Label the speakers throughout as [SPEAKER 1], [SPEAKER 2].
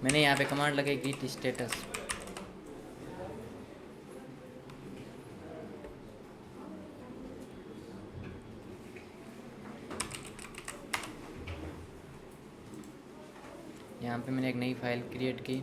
[SPEAKER 1] मैंने यहाँ पे कमांड लगाई git स्टेटस। यहाँ पे मैंने एक नई फाइल क्रिएट की।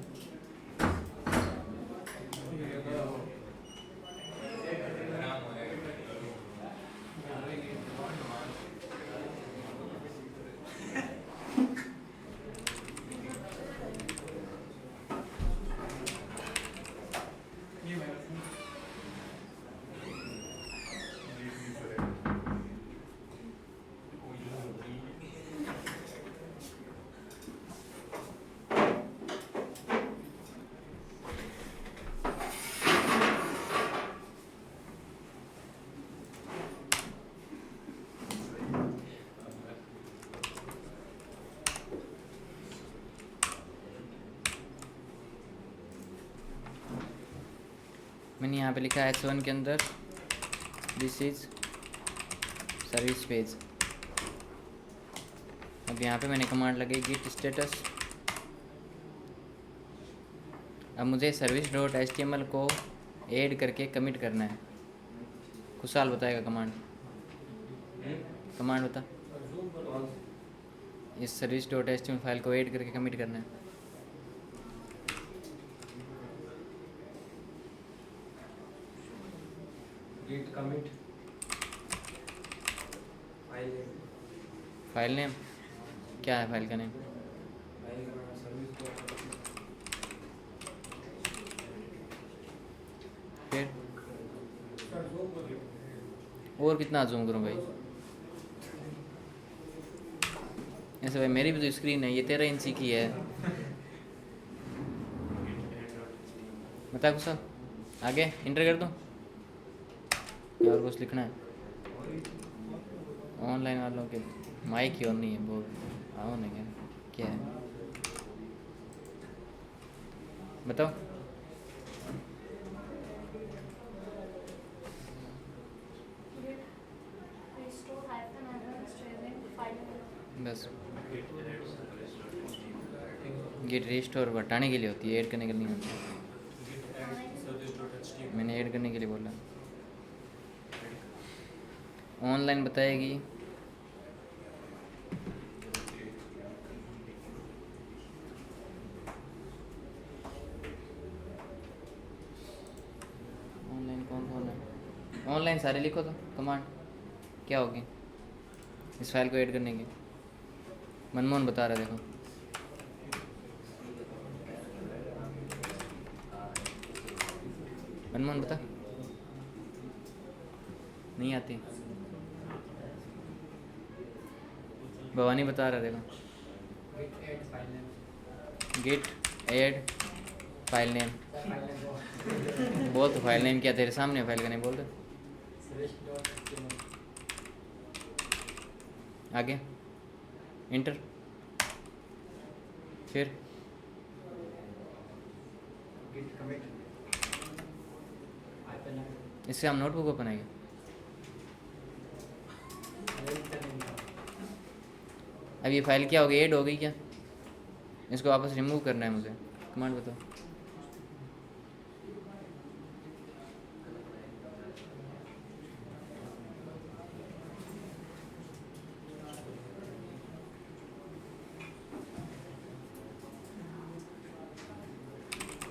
[SPEAKER 1] मैंने यहाँ पे लिखा है H1 के अंदर दिस इज सर्विस पेज। अब यहाँ पे मैंने कमांड लगाई git स्टेटस। अब मुझे service.html को ऐड करके कमिट करना है। खुशहाल बताएगा कमांड। कमांड बता। इस service.html फाइल को ऐड करके कमिट करना है।
[SPEAKER 2] git commit
[SPEAKER 1] फाइल नेम क्या है? फाइल का नेम फिर और कितना जूम करूँ भाई? ऐसे भाई मेरी भी तो स्क्रीन है, ये 13 इंची की है। बता कुछ आगे इंटर कर दूँ या और कुछ लिखना है? ऑनलाइन वालों के माइक ही ऑन नहीं है, बहुत आओ नहीं क्या है बताओ। बस गेट रिस्टोर हटाने के लिए होती है, ऐड करने के लिए नहीं होती। मैंने ऐड करने के लिए बोला। ऑनलाइन बताएगी। ऑनलाइन कौन कौन है? ऑनलाइन सारे लिखो तो कमांड क्या होगी इस फाइल को ऐड करने की। मनमोहन बता रहा देखो। मनमोहन बता। नहीं आती। भवानी बता रहा देखो। Git add file name. बोल तो फाइल नेम क्या तेरे सामने फाइल का नेम बोल दो। आगे इंटर। फिर इससे हम नोटबुक ओपन आएंगे। अब ये फाइल क्या हो गई? ऐड हो गई क्या? इसको वापस रिमूव करना है मुझे। कमांड बताओ।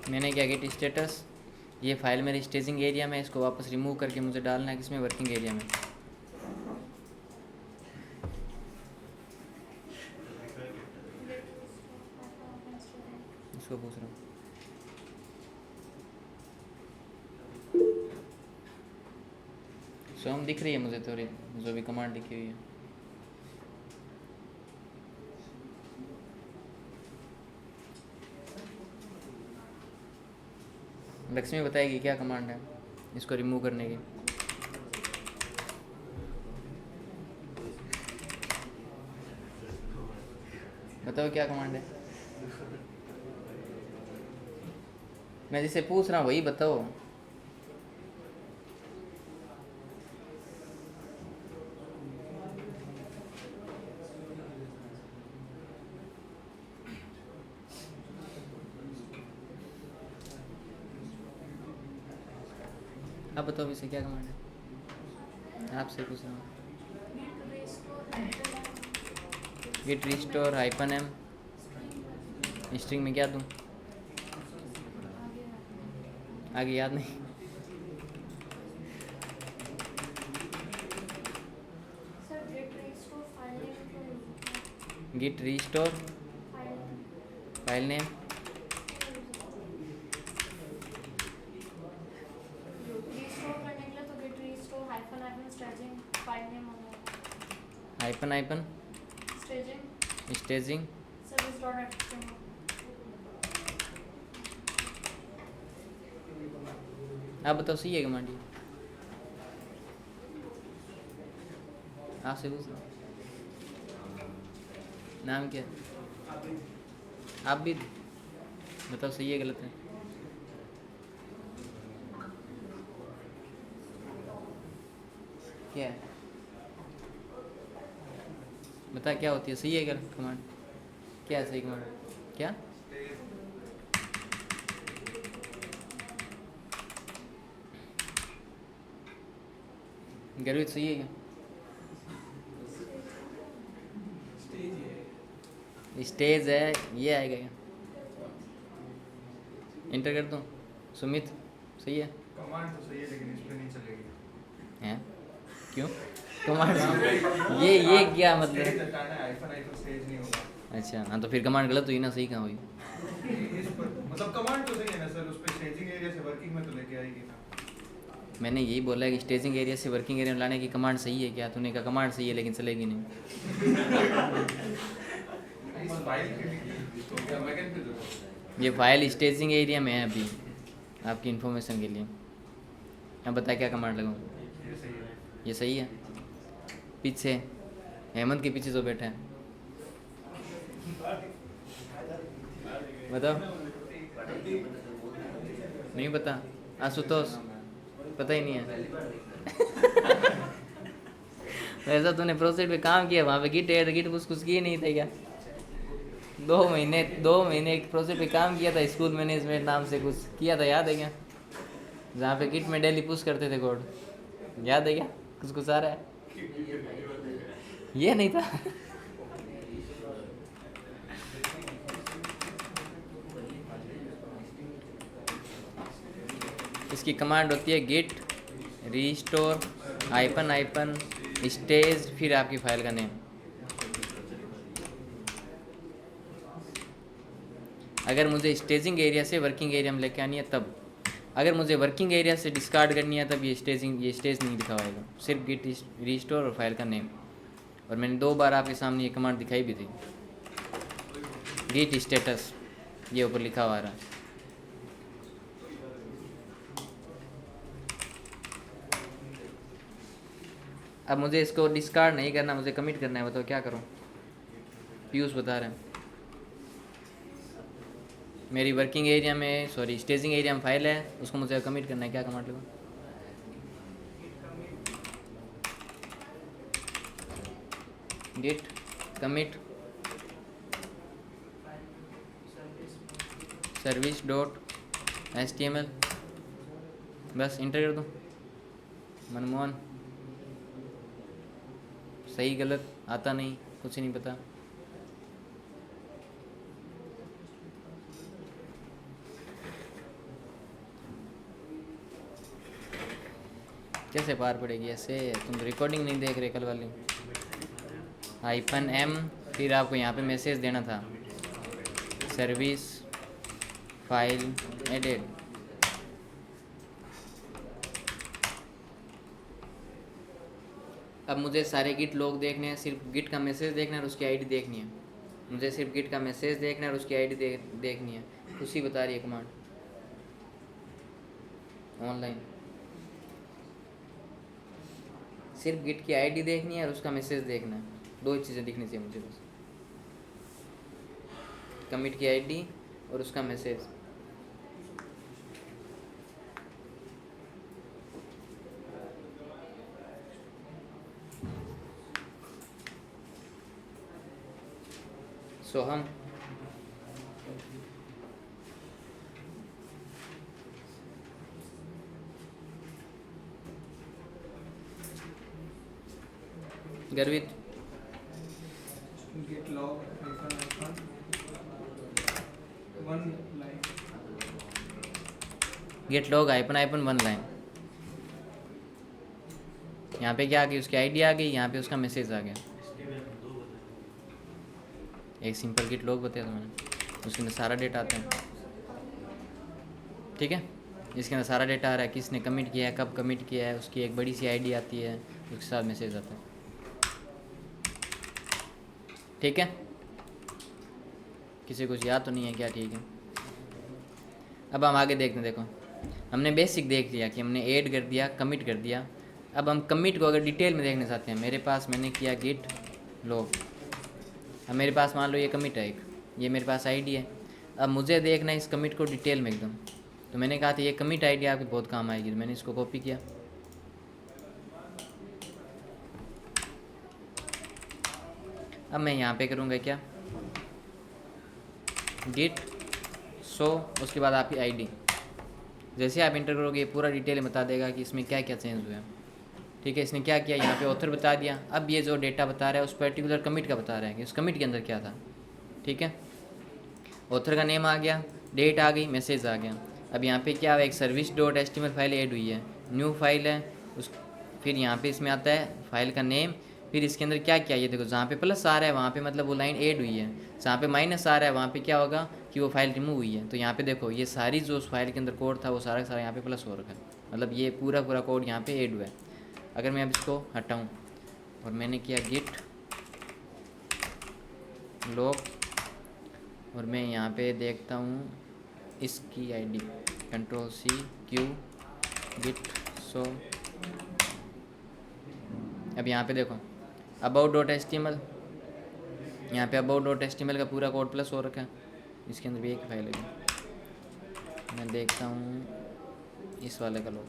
[SPEAKER 1] मैंने क्या गेट स्टेटस, ये फाइल मेरे स्टेजिंग एरिया में, इसको वापस रिमूव करके मुझे डालना है किसमें? वर्किंग एरिया में। इसको पूछ रहा हूँ। सोम दिख रही है मुझे थोड़ी जो भी कमांड लिखी हुई है। लक्ष्मी बताएगी क्या कमांड है इसको रिमूव करने की। बताओ क्या कमांड है? मैं जिसे पूछ रहा हूँ वही बताओ। आप बताओ इसे क्या कमांड है, आपसे पूछ रहा हूँ। Git restore hyphen m, string में क्या दूँ, आगे याद नहीं। Git restore file name, hyphen hyphen staging, आप बताओ सही है कमांड ये, आपसे पूछ रहा हूँ। नाम क्या है, आप भी बताओ सही है गलत है। क्या है बता, क्या होती है, सही है गलत कमांड, क्या है सही कमांड, क्या गर्वित सही है क्या, स्टेज है ये आएगा क्या, इंटर कर दूँ, सुमित सही है,
[SPEAKER 2] कमांड तो सही है लेकिन इस पे नहीं चलेगी।
[SPEAKER 1] हैं क्यों कमांड ये क्या मतलब,
[SPEAKER 2] स्टेज हटाना है, आईफन आईफन स्टेज नहीं होगा।
[SPEAKER 1] अच्छा हाँ तो फिर कमांड गलत हुई ना, सही कहाँ हुई।
[SPEAKER 2] इस पर मतलब कमांड तो सही है ना सर, उस पे स्टेजिंग एरिया से वर्किंग में तो लेके आएगी ना।
[SPEAKER 1] मैंने यही बोला है कि स्टेजिंग एरिया से वर्किंग एरिया में लाने की कमांड सही है क्या, तूने कहा कमांड सही है लेकिन चलेगी नहीं।
[SPEAKER 2] इस फाइल के लिए तो क्या मैं कंफ्यूज हूं।
[SPEAKER 1] ये फाइल स्टेजिंग एरिया में है अभी, आपकी इन्फॉर्मेशन के लिए। अब बता क्या कमांड लगाऊँ,
[SPEAKER 2] ये सही है।
[SPEAKER 1] ये सही है। पीछे हेमंत के पीछे जो बैठा है बताओ, नहीं पता, आशुतोष पता ही नहीं है। वैसा तूने प्रोजेक्ट पे काम किया, वहाँ पे गिट एड गिट कुछ किए नहीं थे क्या, 2 महीने एक प्रोजेक्ट पे काम किया था, स्कूल मैनेजमेंट नाम से कुछ किया था, याद है क्या, जहाँ पे गिट में डेली पुश करते थे कोड, याद है क्या, कुछ आ रहा है, ये नहीं था। इसकी कमांड होती है गिट रीस्टोर आइपन आइपन स्टेज, फिर आपकी फाइल का नेम। अगर मुझे स्टेजिंग एरिया से वर्किंग एरिया में लेके आनी है तब, अगर मुझे वर्किंग एरिया से डिस्कार्ड करनी है तब ये स्टेज नहीं लिखा होगा, सिर्फ गिट रीस्टोर और फाइल का नेम। और मैंने 2 बार आपके सामने ये कमांड दिखाई भी थी, गिट स्टेटस ये ऊपर लिखा हुआ आ रहा है। अब मुझे इसको डिस्कार्ड नहीं करना, मुझे कमिट करना है, बताओ क्या करूं। पीयूष बता रहे हैं मेरी वर्किंग एरिया में, सॉरी स्टेजिंग एरिया में फाइल है, उसको मुझे कमिट करना है, क्या कमांड लगा, git commit service dot HTML, बस इंटर कर दूँ। मनमोहन सही गलत आता नहीं, कुछ नहीं पता। कैसे पार पड़ेगी ऐसे, तुम रिकॉर्डिंग नहीं देख रहे कल वाली। -m, फिर आपको यहाँ पे मैसेज देना था, सर्विस फाइल एडेड। अब मुझे सारे गिट लॉग देखने हैं, सिर्फ गिट का मैसेज देखना है और उसकी आईडी देखनी है। मुझे सिर्फ गिट का मैसेज देखना है और उसकी आईडी देखनी है, उसी बता रही है कमांड ऑनलाइन। सिर्फ गिट की आईडी देखनी है और उसका मैसेज देखना है, 2 ही चीज़ें दिखनी चाहिए मुझे बस, कमिट की आईडी और उसका मैसेज। सोहम गर्वित
[SPEAKER 2] git log -hyphen one line
[SPEAKER 1] get log hyphen hyphen 1 line. यहाँ पे क्या आ गई, उसकी आईडी आ गई, यहाँ पे उसका मैसेज आ गया। एक सिंपल गिट लॉग बताया था मैंने, उसके अंदर सारा डेटा आता है। ठीक है, इसके अंदर सारा डेटा आ रहा है, किसने कमिट किया है, कब कमिट किया है, उसकी एक बड़ी सी आईडी आती है, उसके साथ मैसेज आता है। ठीक है, किसी कुछ याद तो नहीं है क्या? ठीक है, अब हम आगे देखते हैं। देखो, हमने बेसिक देख लिया कि हमने ऐड कर दिया, कमिट कर दिया। अब हम कमिट को अगर डिटेल में देखना चाहते हैं, मेरे पास मैंने किया गिट लॉग। अब मेरे पास मान लो ये कमिट है एक, ये मेरे पास आईडी है। अब मुझे देखना है इस कमिट को डिटेल में एकदम, तो मैंने कहा था ये कमिट आईडी आपकी बहुत काम आएगी, तो मैंने इसको कॉपी किया। अब मैं यहाँ पे करूँगा क्या, गिट सो, उसके बाद आपकी आईडी। जैसे आप इंटर करोगे ये पूरा डिटेल में बता देगा कि इसमें क्या क्या चेंज हुआ है। ठीक है, इसने क्या किया, यहाँ पे ऑथर बता दिया। अब ये जो डेटा बता रहा है उस पर्टिकुलर कमिट का बता रहा है कि उस कमिट के अंदर क्या था। ठीक है, ऑथर का नेम आ गया, डेट आ गई, मैसेज आ गया। अब यहाँ पे क्या है, एक service.html फाइल ऐड हुई है, न्यू फाइल है उस, फिर यहाँ पे इसमें आता है फाइल का नेम, फिर इसके अंदर क्या क्या, ये देखो जहाँ पे प्लस आ रहा है वहाँ पे मतलब वो लाइन ऐड हुई है, जहाँ पे माइनस आ रहा है वहाँ पे क्या होगा कि वो फाइल रिमूव हुई है। तो यहाँ पे देखो ये सारी जो उस फाइल के अंदर कोड था वो सारा का सारा यहाँ पे प्लस हो रखा है, मतलब ये पूरा पूरा कोड यहाँ पे ऐड हुआ है। अगर मैं अब इसको हटाऊँ और मैंने किया गिट लॉग, और मैं यहाँ पे देखता हूँ इसकी आईडी, Ctrl+C+Q गिट सो। अब यहाँ पे देखो about.html, यहाँ पे about.html का पूरा कोड प्लस हो रखा है, इसके अंदर भी एक फाइल है। मैं देखता हूँ इस वाले का लोग,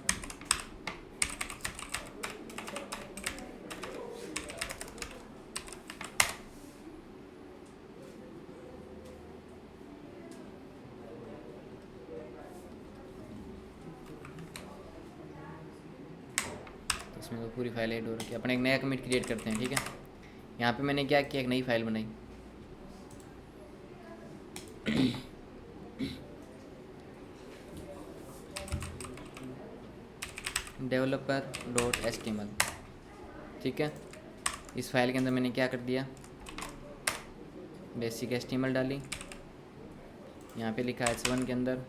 [SPEAKER 1] इसमें तो पूरी फाइल ऐड हो रखी है। अपने एक नया कमिट क्रिएट करते हैं। ठीक है, यहाँ पे मैंने क्या किया, एक नई फाइल बनाई। developer.html। ठीक है, इस फाइल के अंदर मैंने क्या कर दिया, बेसिक HTML डाली, यहाँ पे लिखा है H1 के अंदर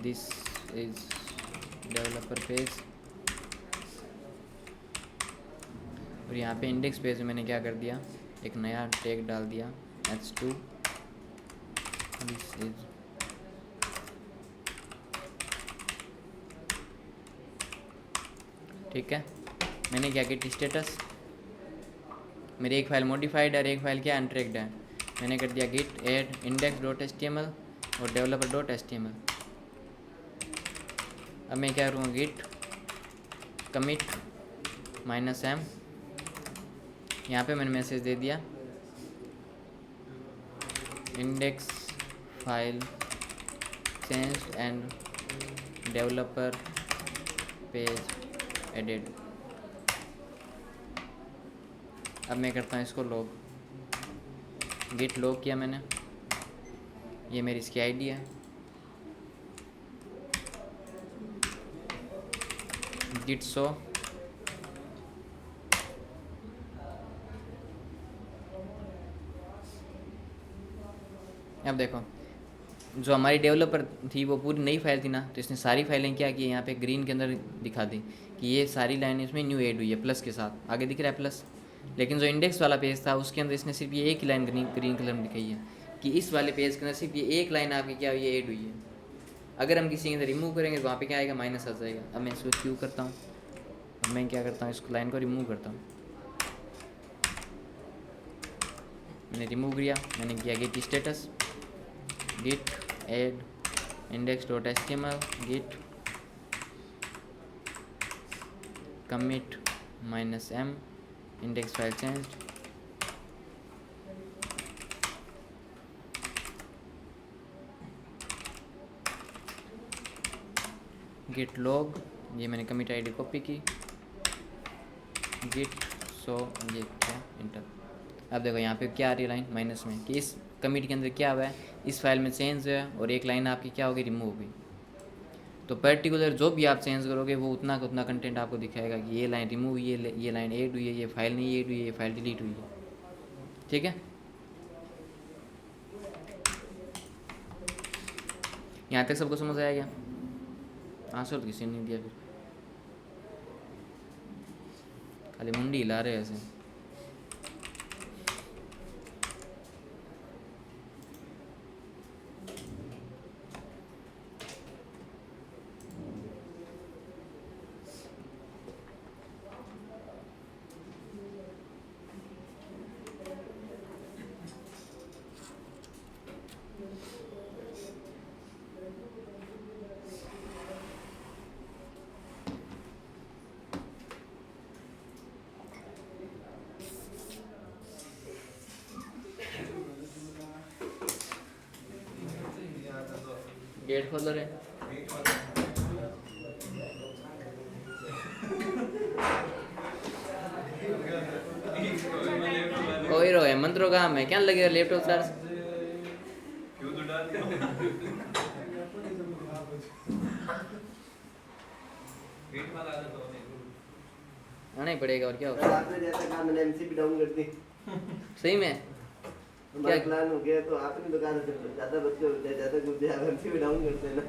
[SPEAKER 1] दिस इज डेवलपर पेज, और यहाँ पे इंडेक्स पेज में मैंने क्या कर दिया, एक नया टैग डाल दिया H2 दिस इज। ठीक है, मैंने क्या किया, स्टेटस मेरी एक फ़ाइल मॉडिफाइड है और एक फ़ाइल क्या अनट्रैक्ड है। मैंने कर दिया गिट ऐड index.html और developer.html। अब मैं क्या करूँगा, गिट कमिट -m, यहाँ पे मैंने मैसेज दे दिया index file changed and developer page added. अब मैं करता हूँ इसको लॉग, गिट लॉग किया मैंने, ये मेरी इसकी आईडी है, गिट सो। अब देखो जो हमारी डेवलपर थी वो पूरी नई फाइल थी ना, तो इसने सारी फाइलें क्या की, यहाँ पे ग्रीन के अंदर दिखा दी कि ये सारी लाइनें इसमें न्यू ऐड हुई है प्लस के साथ, आगे दिख रहा है प्लस। लेकिन जो इंडेक्स वाला पेज था उसके अंदर इसने सिर्फ ये एक ही लाइन ग्रीन कलर में दिखाई है कि इस वाले पेज के अंदर सिर्फ ये एक लाइन आपकी क्या हुई है, ऐड हुई है। अगर हम किसी के अंदर रिमूव करेंगे तो वहाँ पे क्या आएगा, माइनस आ जाएगा। अब मैं इसको क्यू करता हूँ, मैं क्या करता हूँ, इसको लाइन को रिमूव करता हूँ। मैंने रिमूव किया, मैंने किया git status git add index.html git commit -m index file changed, git log, ये मैंने commit id कॉपी की, गिट सो ये क्या इंटर। अब देखो यहाँ पे क्या आ रही है लाइन माइनस में कि इस कमिट के अंदर क्या हुआ है, इस फाइल में चेंज हुआ है और एक लाइन आपकी क्या होगी, रिमूव होगी। तो पर्टिकुलर जो भी आप चेंज करोगे वो उतना का उतना कंटेंट आपको दिखाएगा कि ये लाइन रिमूव हुई है, ये लाइन ऐड हुई है, ये फाइल नहीं ऐड हुई है, ये फाइल डिलीट हुई है। ठीक है, यहाँ तक सबको समझ आया क्या? आंसर तो किसी ने नहीं दिया, फिर खाली मुंडी हिला रहे हैं ऐसे। गेट खोल रहे ओए रो मंत्रो काम है क्या लगे लैपटॉप चार्ज
[SPEAKER 2] क्यों तो डाल दिया वेट वाला आदत तो
[SPEAKER 1] आना ही पड़ेगा और क्या होगा।
[SPEAKER 3] आपने जैसा कहा मैंने एमसीबी डाउन कर दी।
[SPEAKER 1] सही में
[SPEAKER 3] हमारा प्लान हो गया तो आपने तो कहा ज्यादा बच्चे होते हैं, ज्यादा कुछ आप एमसीबी डाउन करते हैं ना।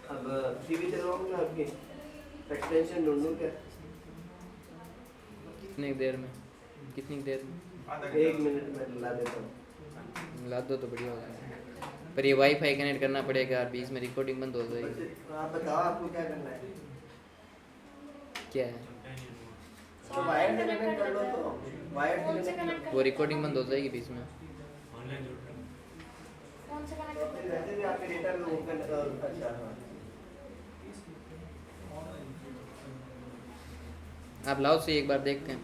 [SPEAKER 3] अब टीवी चलवाऊंगा आपकी एक्सटेंशन ढूंढूं क्या?
[SPEAKER 1] कितनी देर में, कितनी देर में?
[SPEAKER 3] 1 मिनट में ला देता हूँ।
[SPEAKER 1] ला दो तो बढ़िया होगा, पर ये वाईफाई कनेक्ट करना पड़ेगा यार, बीच में रिकॉर्डिंग बंद हो जाएगी।
[SPEAKER 3] आप बताओ आपको क्या करना है?
[SPEAKER 1] क्या है
[SPEAKER 3] तो वायर से कनेक्ट कर लो, तो वायर से कनेक्ट
[SPEAKER 1] वो रिकॉर्डिंग बंद हो जाएगी बीच में।
[SPEAKER 4] फोन से कनेक्ट
[SPEAKER 3] कर वैसे भी आपके डेटा में ओपन अच्छा हाँ।
[SPEAKER 1] आप लाओ से एक बार देखते हैं।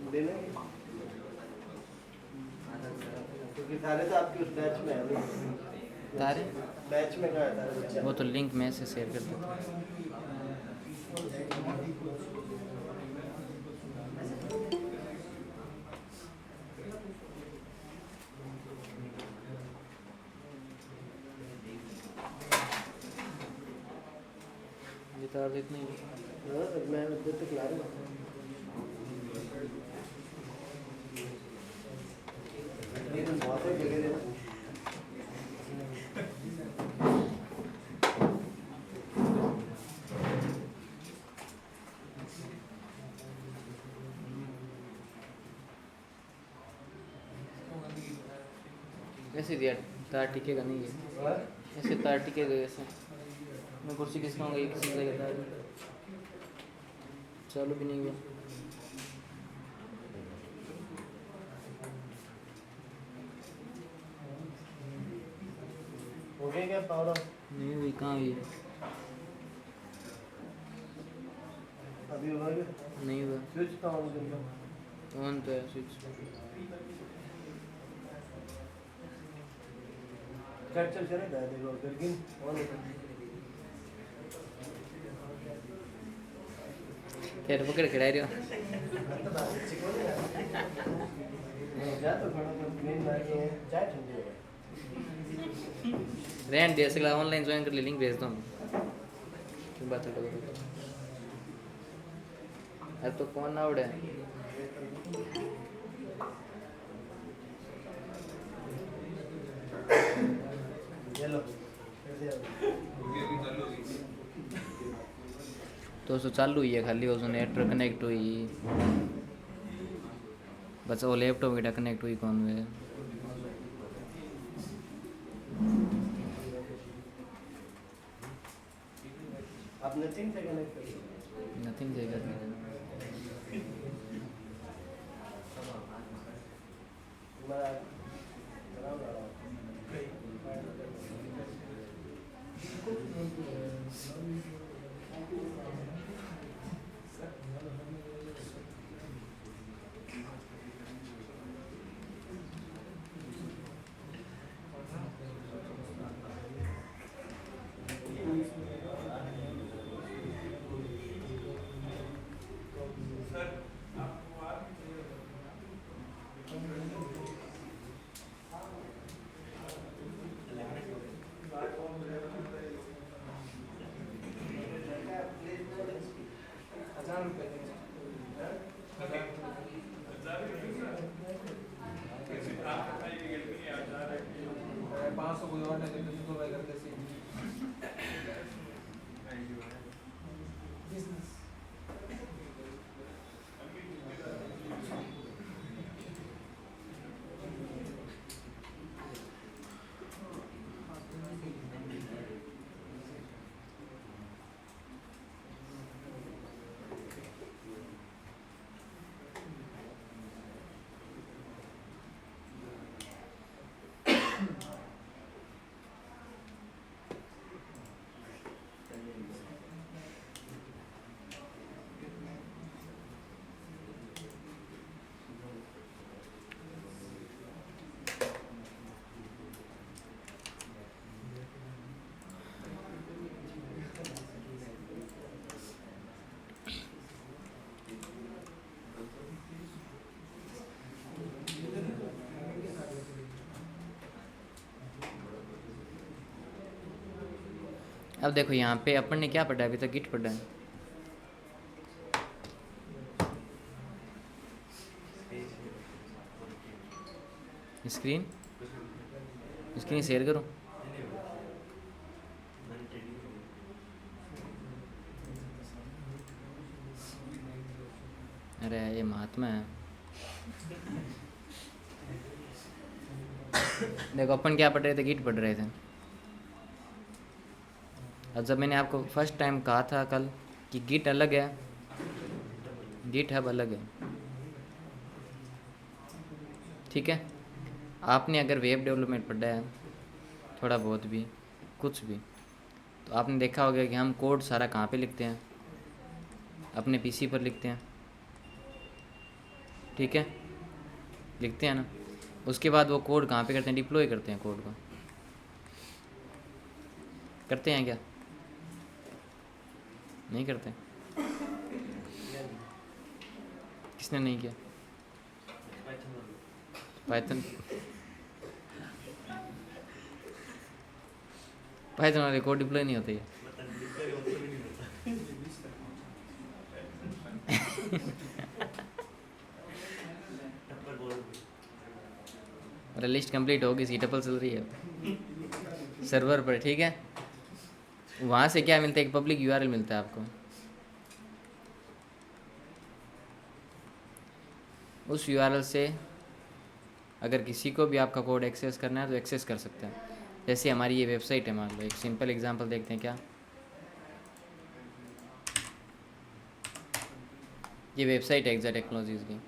[SPEAKER 3] देना क्योंकि सारे तो आपके उस बैच में है।
[SPEAKER 1] तारे
[SPEAKER 3] बैच में गया था बच्चा।
[SPEAKER 1] वो तो लिंक मैं से शेयर कर देता हूँ। ये तार इतनी
[SPEAKER 3] हाँ, मैं उधर तक ला रहा हूँ। ये तो बहुत है जगह है।
[SPEAKER 1] ऐसे दिया तार टिकेगा नहीं है, ऐसे तार टिकेगा ऐसे। मैं कुर्सी किसका होगा, ये किसी का तार चालू भी नहीं हुआ।
[SPEAKER 3] हो गया क्या पावर ऑफ?
[SPEAKER 1] नहीं हुई, कहाँ हुई है?
[SPEAKER 3] अभी हुआ क्या?
[SPEAKER 1] नहीं हुआ।
[SPEAKER 3] स्विच का ऑन कर लो।
[SPEAKER 1] ऑन तो है स्विच।
[SPEAKER 3] चल चलेगा देखो लेकिन ऑन
[SPEAKER 1] क्या पकड़ खड़ा रहे हो?
[SPEAKER 3] जा तो खड़ा कर मेन बात ये है चाय ठंडी हो गई।
[SPEAKER 1] रहने दे, अगला ऑनलाइन ज्वाइन कर ले, लिंक भेज दो। क्यों बात करो? अरे तो कौन ना उड़े? तो उसको चालू ही है खाली, उसको नेटवर्क कनेक्ट हुई बस, वो लैपटॉप की कनेक्ट हुई कौन में?
[SPEAKER 3] आप नथिंग से कनेक्ट करिए।
[SPEAKER 1] नथिंग जाएगा।
[SPEAKER 3] हमारा
[SPEAKER 1] अब देखो यहाँ पे अपन ने क्या पढ़ा है अभी तक? गिट पढ़ा है। स्क्रीन स्क्रीन शेयर करो। अरे ये महात्मा है। देखो अपन क्या पढ़ रहे थे? गिट पढ़ रहे थे। और जब मैंने आपको फर्स्ट टाइम कहा था कल कि गिट अलग है, गिट हब अलग है, ठीक है? आपने अगर वेब डेवलपमेंट पढ़ा है थोड़ा बहुत भी, कुछ भी, तो आपने देखा होगा कि हम कोड सारा कहाँ पे लिखते हैं? अपने पीसी पर लिखते हैं, ठीक है? लिखते हैं ना। उसके बाद वो कोड कहाँ पे करते हैं? डिप्लॉय करते हैं कोड को। करते हैं क्या? नहीं करते? किसने नहीं किया? पाइथन पाइथन वाले कोड डिप्लॉय नहीं होते है। मेरा लिस्ट कंप्लीट होगी, सी टपल चल रही है सर्वर पर, ठीक है? वहाँ से क्या मिलता है? एक पब्लिक यूआरएल मिलता है आपको। उस यूआरएल से अगर किसी को भी आपका कोड एक्सेस करना है तो एक्सेस कर सकते हैं। जैसे हमारी ये वेबसाइट है, मान लो एक सिंपल एग्जांपल देखते हैं। क्या ये वेबसाइट है एक्जा टेक्नोलॉजीज़ की,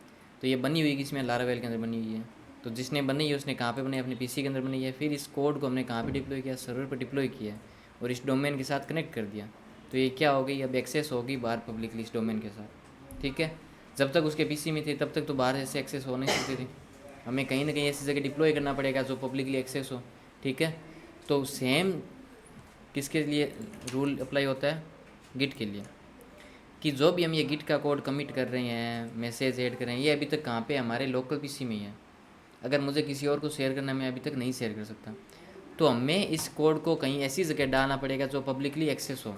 [SPEAKER 1] तो ये बनी हुई किसमें? लारावेल के अंदर बनी हुई है। तो जिसने बनाई है उसने कहाँ पे बनाई? अपने पीसी के अंदर बनाई है। फिर इस कोड को हमने कहाँ पे डिप्लॉय किया? सर्वर पर डिप्लॉय किया है और इस डोमेन के साथ कनेक्ट कर दिया। तो ये क्या हो गई? अब एक्सेस होगी बाहर पब्लिकली इस डोमेन के साथ, ठीक है? जब तक उसके पीसी में थे तब तक तो बाहर ऐसे एक्सेस हो नहीं सकती थी। हमें कहीं ना कहीं ऐसी जगह डिप्लॉय करना पड़ेगा जो पब्लिकली एक्सेस हो, ठीक है? तो सेम किसके लिए रूल अप्लाई होता है? गिट के लिए, कि जो भी हम ये गिट का कोड कमिट कर रहे हैं, मैसेज ऐड कर रहे हैं, ये अभी तक कहाँ पे? हमारे लोकल पीसी में ही है। अगर मुझे किसी और को शेयर करना है, मैं अभी तक नहीं शेयर कर सकता। तो हमें इस कोड को कहीं ऐसी जगह डालना पड़ेगा जो पब्लिकली एक्सेस हो।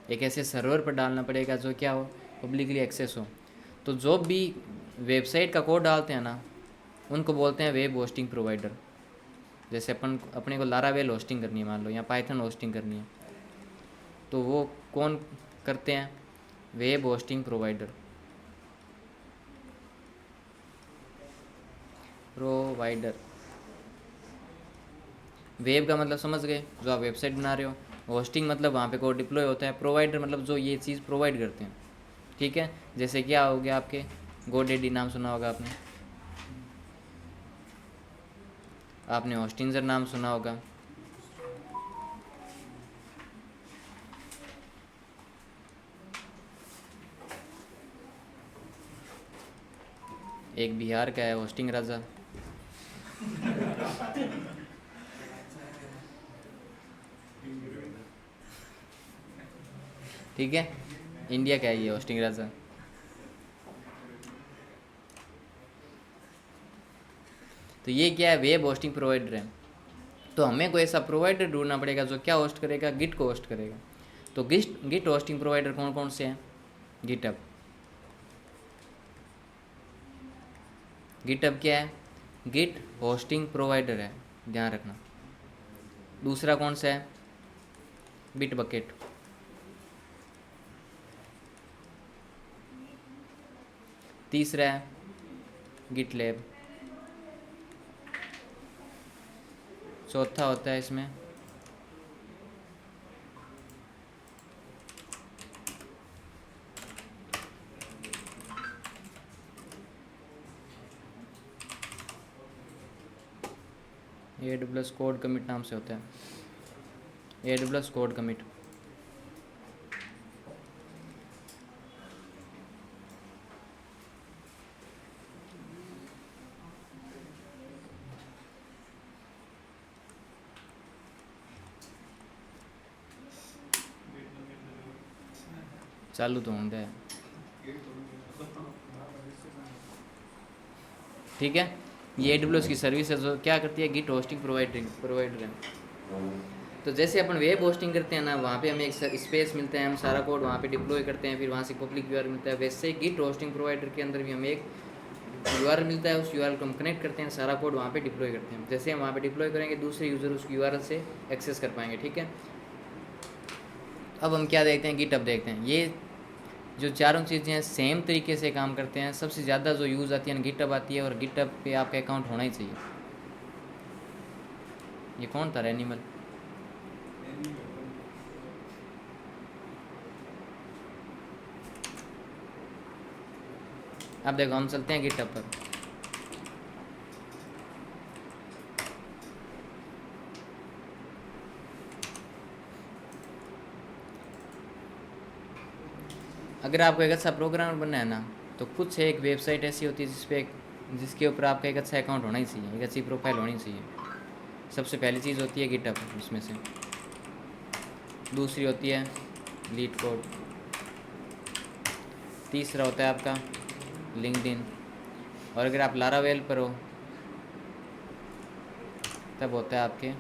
[SPEAKER 1] एक ऐसे सर्वर पर डालना पड़ेगा जो क्या हो, पब्लिकली एक्सेस हो। तो जो भी वेबसाइट का कोड डालते हैं ना, उनको बोलते हैं वेब होस्टिंग प्रोवाइडर। जैसे अपने को लारावेल होस्टिंग करनी है मान लो, या पाइथन होस्टिंग करनी है, तो वो कौन करते हैं, वेब होस्टिंग प्रोवाइडर। वेब का मतलब समझ गए, जो आप वेबसाइट बना रहे हो। होस्टिंग मतलब वहाँ पे कोड डिप्लॉय होता है। प्रोवाइडर मतलब जो ये चीज़ प्रोवाइड करते हैं, ठीक है। जैसे क्या हो गया आपके, गोडेडी नाम सुना होगा आपने, आपने होस्टिंजर नाम सुना होगा। एक बिहार का है होस्टिंग राजा। ठीक है, इंडिया का है ये होस्टिंग राजा। तो ये क्या है, वेब होस्टिंग प्रोवाइडर है। तो हमें कोई ऐसा प्रोवाइडर ढूंढना पड़ेगा जो क्या होस्ट करेगा, गिट को होस्ट करेगा। तो गिट होस्टिंग प्रोवाइडर कौन कौन से हैं, गिटहब। गिटहब क्या है, गिट होस्टिंग प्रोवाइडर है, ध्यान रखना। दूसरा कौन सा है, बिटबकेट। तीसरा है गिटलैब। चौथा होता है इसमें AWS कोड कमिट नाम से होता है, AWS कोड कमिट। चालू तो होंगे, ठीक है। ये AWS की सर्विस है जो क्या करती है, गिट होस्टिंग प्रोवाइडर है। तो जैसे अपन वेब होस्टिंग करते हैं ना, वहाँ पे हमें एक स्पेस मिलता है, हम सारा कोड वहाँ पे डिप्लॉय करते हैं, फिर वहाँ से पब्लिक यूआरएल मिलता है। वैसे गिट होस्टिंग प्रोवाइडर के अंदर भी हमें एक यूआरएल मिलता है, उस यूआरएल को हम कनेक्ट करते हैं, सारा कोड वहाँ पे डिप्लॉय करते हैं। जैसे हम वहाँ पे डिप्लॉय करेंगे, दूसरे यूज़र उस यूआरएल से एक्सेस कर पाएंगे, ठीक है। अब हम क्या देखते हैं, गिटहब देखते हैं। ये जो चारों चीज़ें हैं सेम तरीके से काम करते हैं। सबसे ज़्यादा जो यूज़ आती है गिटहब आती है, और गिटहब पे आपका अकाउंट होना ही चाहिए। ये कौन था एनिमल, अब देखो हम चलते हैं गिटहब पर। अगर आपको एक अच्छा प्रोग्रामर बनना है ना, तो कुछ एक वेबसाइट ऐसी होती है जिसके ऊपर आपका एक अच्छा अकाउंट होना ही चाहिए, एक अच्छी प्रोफाइल होनी चाहिए। सबसे पहली चीज़ होती है गिटहब उसमें से। दूसरी होती है लीड कोड। तीसरा होता है आपका लिंक्डइन। और अगर आप लारावेल पर हो तब होता है आपके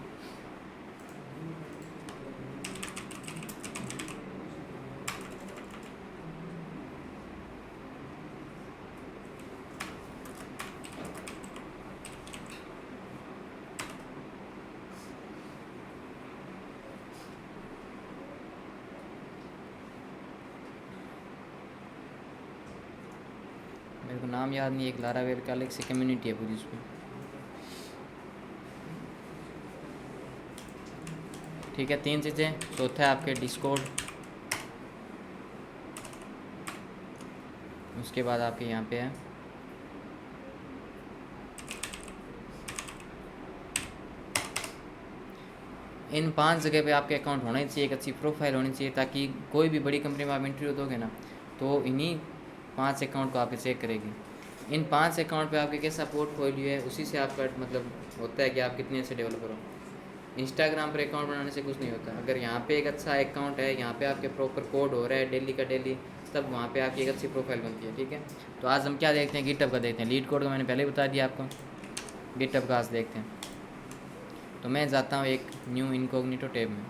[SPEAKER 1] मेरे को नाम याद नहीं, एक लारावेल का अलग से कम्युनिटी है पूरी उसमें, ठीक है। तीन चीज़ें। चौथा है आपके डिस्कॉर्ड, उसके बाद आपके यहाँ पे है इन 5 जगह पे आपके अकाउंट होना ही चाहिए, एक अच्छी प्रोफाइल होनी चाहिए, ताकि कोई भी बड़ी कंपनी में आप इंटरव्यू दोगे ना, तो इन्हीं 5 अकाउंट को आपके चेक करेगी। इन 5 अकाउंट पे आपके कैसा पोर्टफोलियो है, उसी से आपका मतलब होता है कि आप कितने अच्छे डेवलपर हो। इंस्टाग्राम पर अकाउंट बनाने से कुछ नहीं होता। अगर यहाँ पे एक अच्छा अकाउंट है, यहाँ पे आपके प्रॉपर कोड हो रहा है डेली का डेली, तब वहाँ पे आपकी एक अच्छी प्रोफाइल बनती है, ठीक है। तो आज हम क्या देखते हैं, गिटहब का देखते हैं। लीड कोड का मैंने पहले ही बता दिया आपको, गिटहब का आज देखते हैं। तो मैं जाता हूँ एक न्यू इनकॉग्निटो टैब में।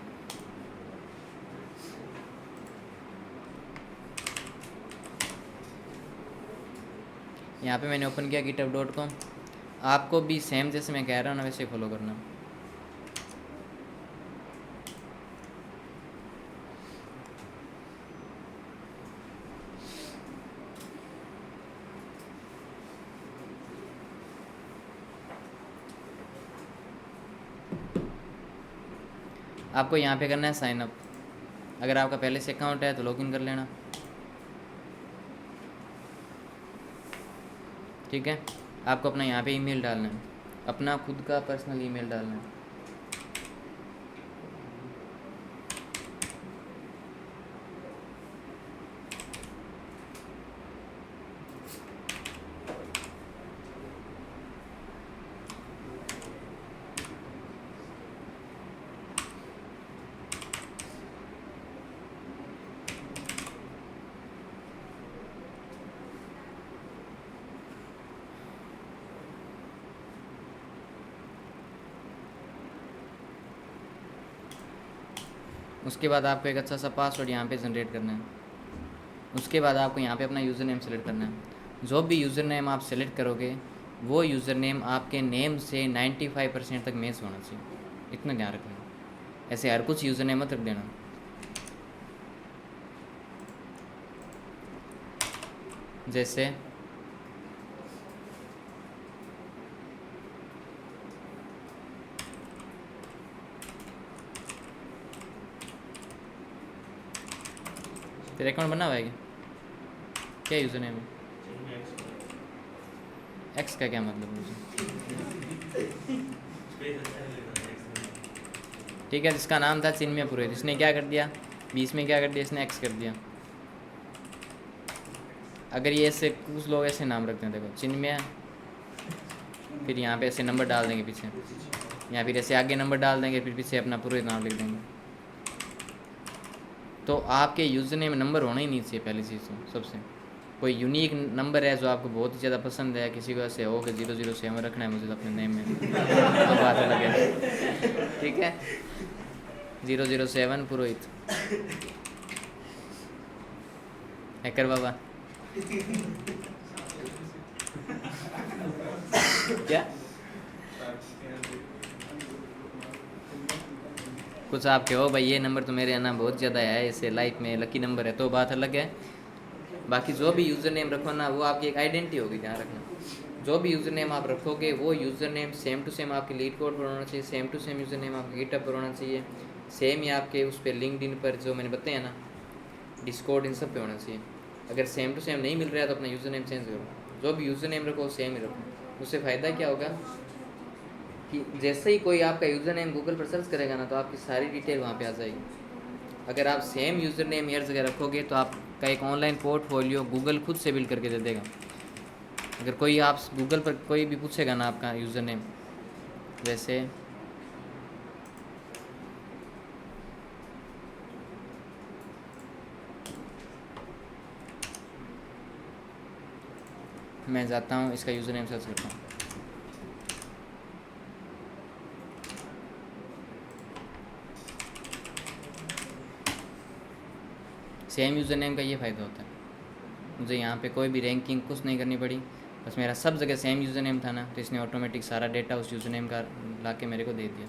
[SPEAKER 1] यहाँ पे मैंने ओपन किया github.com। आपको भी सेम जैसे मैं कह रहा हूँ ना वैसे फॉलो करना। आपको यहाँ पे करना है साइन अप। अगर आपका पहले से अकाउंट है तो लॉगिन कर लेना, ठीक है। आपको अपना यहाँ पे ईमेल डालना है, अपना खुद का पर्सनल ईमेल डालना है। उसके बाद आपको एक अच्छा सा पासवर्ड यहाँ पे जनरेट करना है। उसके बाद आपको यहाँ पे अपना यूज़र नेम सेलेक्ट करना है। जो भी यूज़र नेम आप सेलेक्ट करोगे वो यूज़र नेम आपके नेम से 95% तक मैच होना चाहिए, इतना ध्यान रखना। ऐसे हर कुछ यूज़र नेम मत रख देना। जैसे तेरा अकाउंट बना हुआ है क्या यूज़र नेम है? एक्स का क्या मतलब मुझे? ठीक है, जिसका नाम था चिन्मय पुरोहित, इसने क्या कर दिया, बीच में क्या कर दिया, इसने एक्स कर दिया। अगर ये ऐसे कुछ लोग ऐसे नाम रखते हैं, देखो चिन्मय, फिर यहाँ पे ऐसे नंबर डाल देंगे पीछे, या फिर ऐसे आगे नंबर डाल देंगे, फिर पीछे अपना पुरोहित नाम लिख देंगे। तो आपके यूज़र नेम नंबर होना ही नहीं चाहिए पहली चीज़ तो। सबसे कोई यूनिक नंबर है जो आपको बहुत ही ज़्यादा पसंद है, किसी को ऐसे हो कि 007 रखना है मुझे अपने नेम में तो बात अलग है, ठीक है। 007 पुरोहित। हैकर बाबा क्या कुछ आपके हो भाई, ये नंबर तो मेरे आना बहुत ज़्यादा है, इससे लाइफ में लकी नंबर है तो बात अलग है। बाकी जो भी यूज़र नेम रखो ना वो आपकी एक आइडेंटिटी होगी, ध्यान रखना। जो भी यूज़र नेम आप रखोगे वो user name same to same आपके लीड कोड पर होना चाहिए, same to same user name आपके गिटहब पर होना चाहिए, सेम ही आपके उस पर लिंक्डइन पर जो मैंने बताया ना, डिस्कॉर्ड, इन सब पे होना चाहिए। अगर सेम टू सेम नहीं मिल रहा है तो अपना यूज़र नेम चेंज करो। जो भी यूज़र नेम रखो सेम ही रखो। उससे फ़ायदा क्या होगा कि जैसे ही कोई आपका यूज़र नेम गूगल पर सर्च करेगा ना तो आपकी सारी डिटेल वहाँ पे आ जाएगी। अगर आप सेम यूज़र नेम हर जगह रखोगे तो आपका एक ऑनलाइन पोर्टफोलियो गूगल खुद से बिल्ड करके दे देगा। अगर कोई आप गूगल पर कोई भी पूछेगा ना आपका यूज़र नेम, जैसे मैं जाता हूँ इसका यूज़र नेम सर्च करता हूँ, सेम यूज़र नेम का ये फ़ायदा होता है, मुझे यहाँ पे कोई भी रैंकिंग कुछ नहीं करनी पड़ी, बस मेरा सब जगह सेम यूज़र नेम था ना तो इसने ऑटोमेटिक सारा डेटा उस यूज़र नेम का ला के मेरे को दे दिया।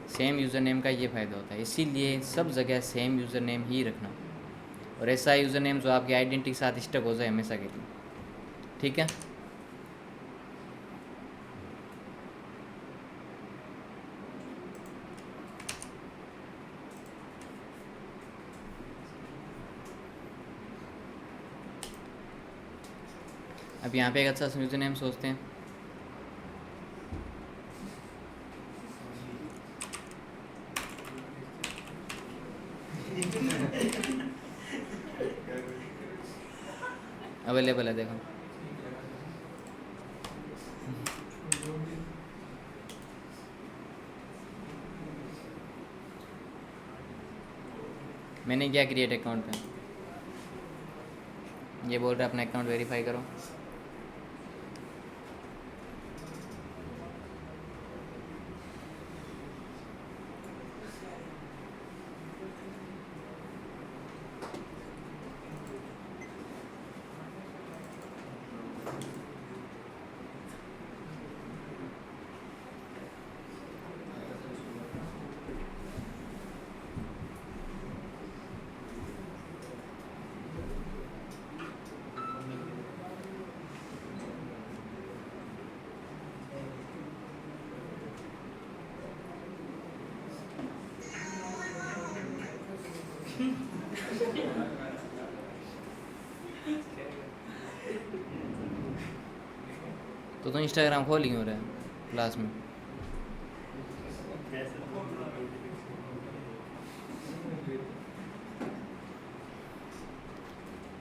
[SPEAKER 1] सेम यूज़र नेम का ये फ़ायदा होता है, इसीलिए सब जगह सेम यूज़र नेम ही रखना, और ऐसा यूज़र नेम जो आपकी आइडेंटिटी के साथ स्टक हो जाए हमेशा के लिए, ठीक है। अब यहाँ पे एक अच्छा सा यूज़र नेम सोचते हैं। अवेलेबल है देखो, मैंने क्या क्रिएट अकाउंट पे, ये बोल रहा है अपना अकाउंट वेरीफाई करो। तो इंस्टाग्राम खोल ही क्यों रहा है क्लास में?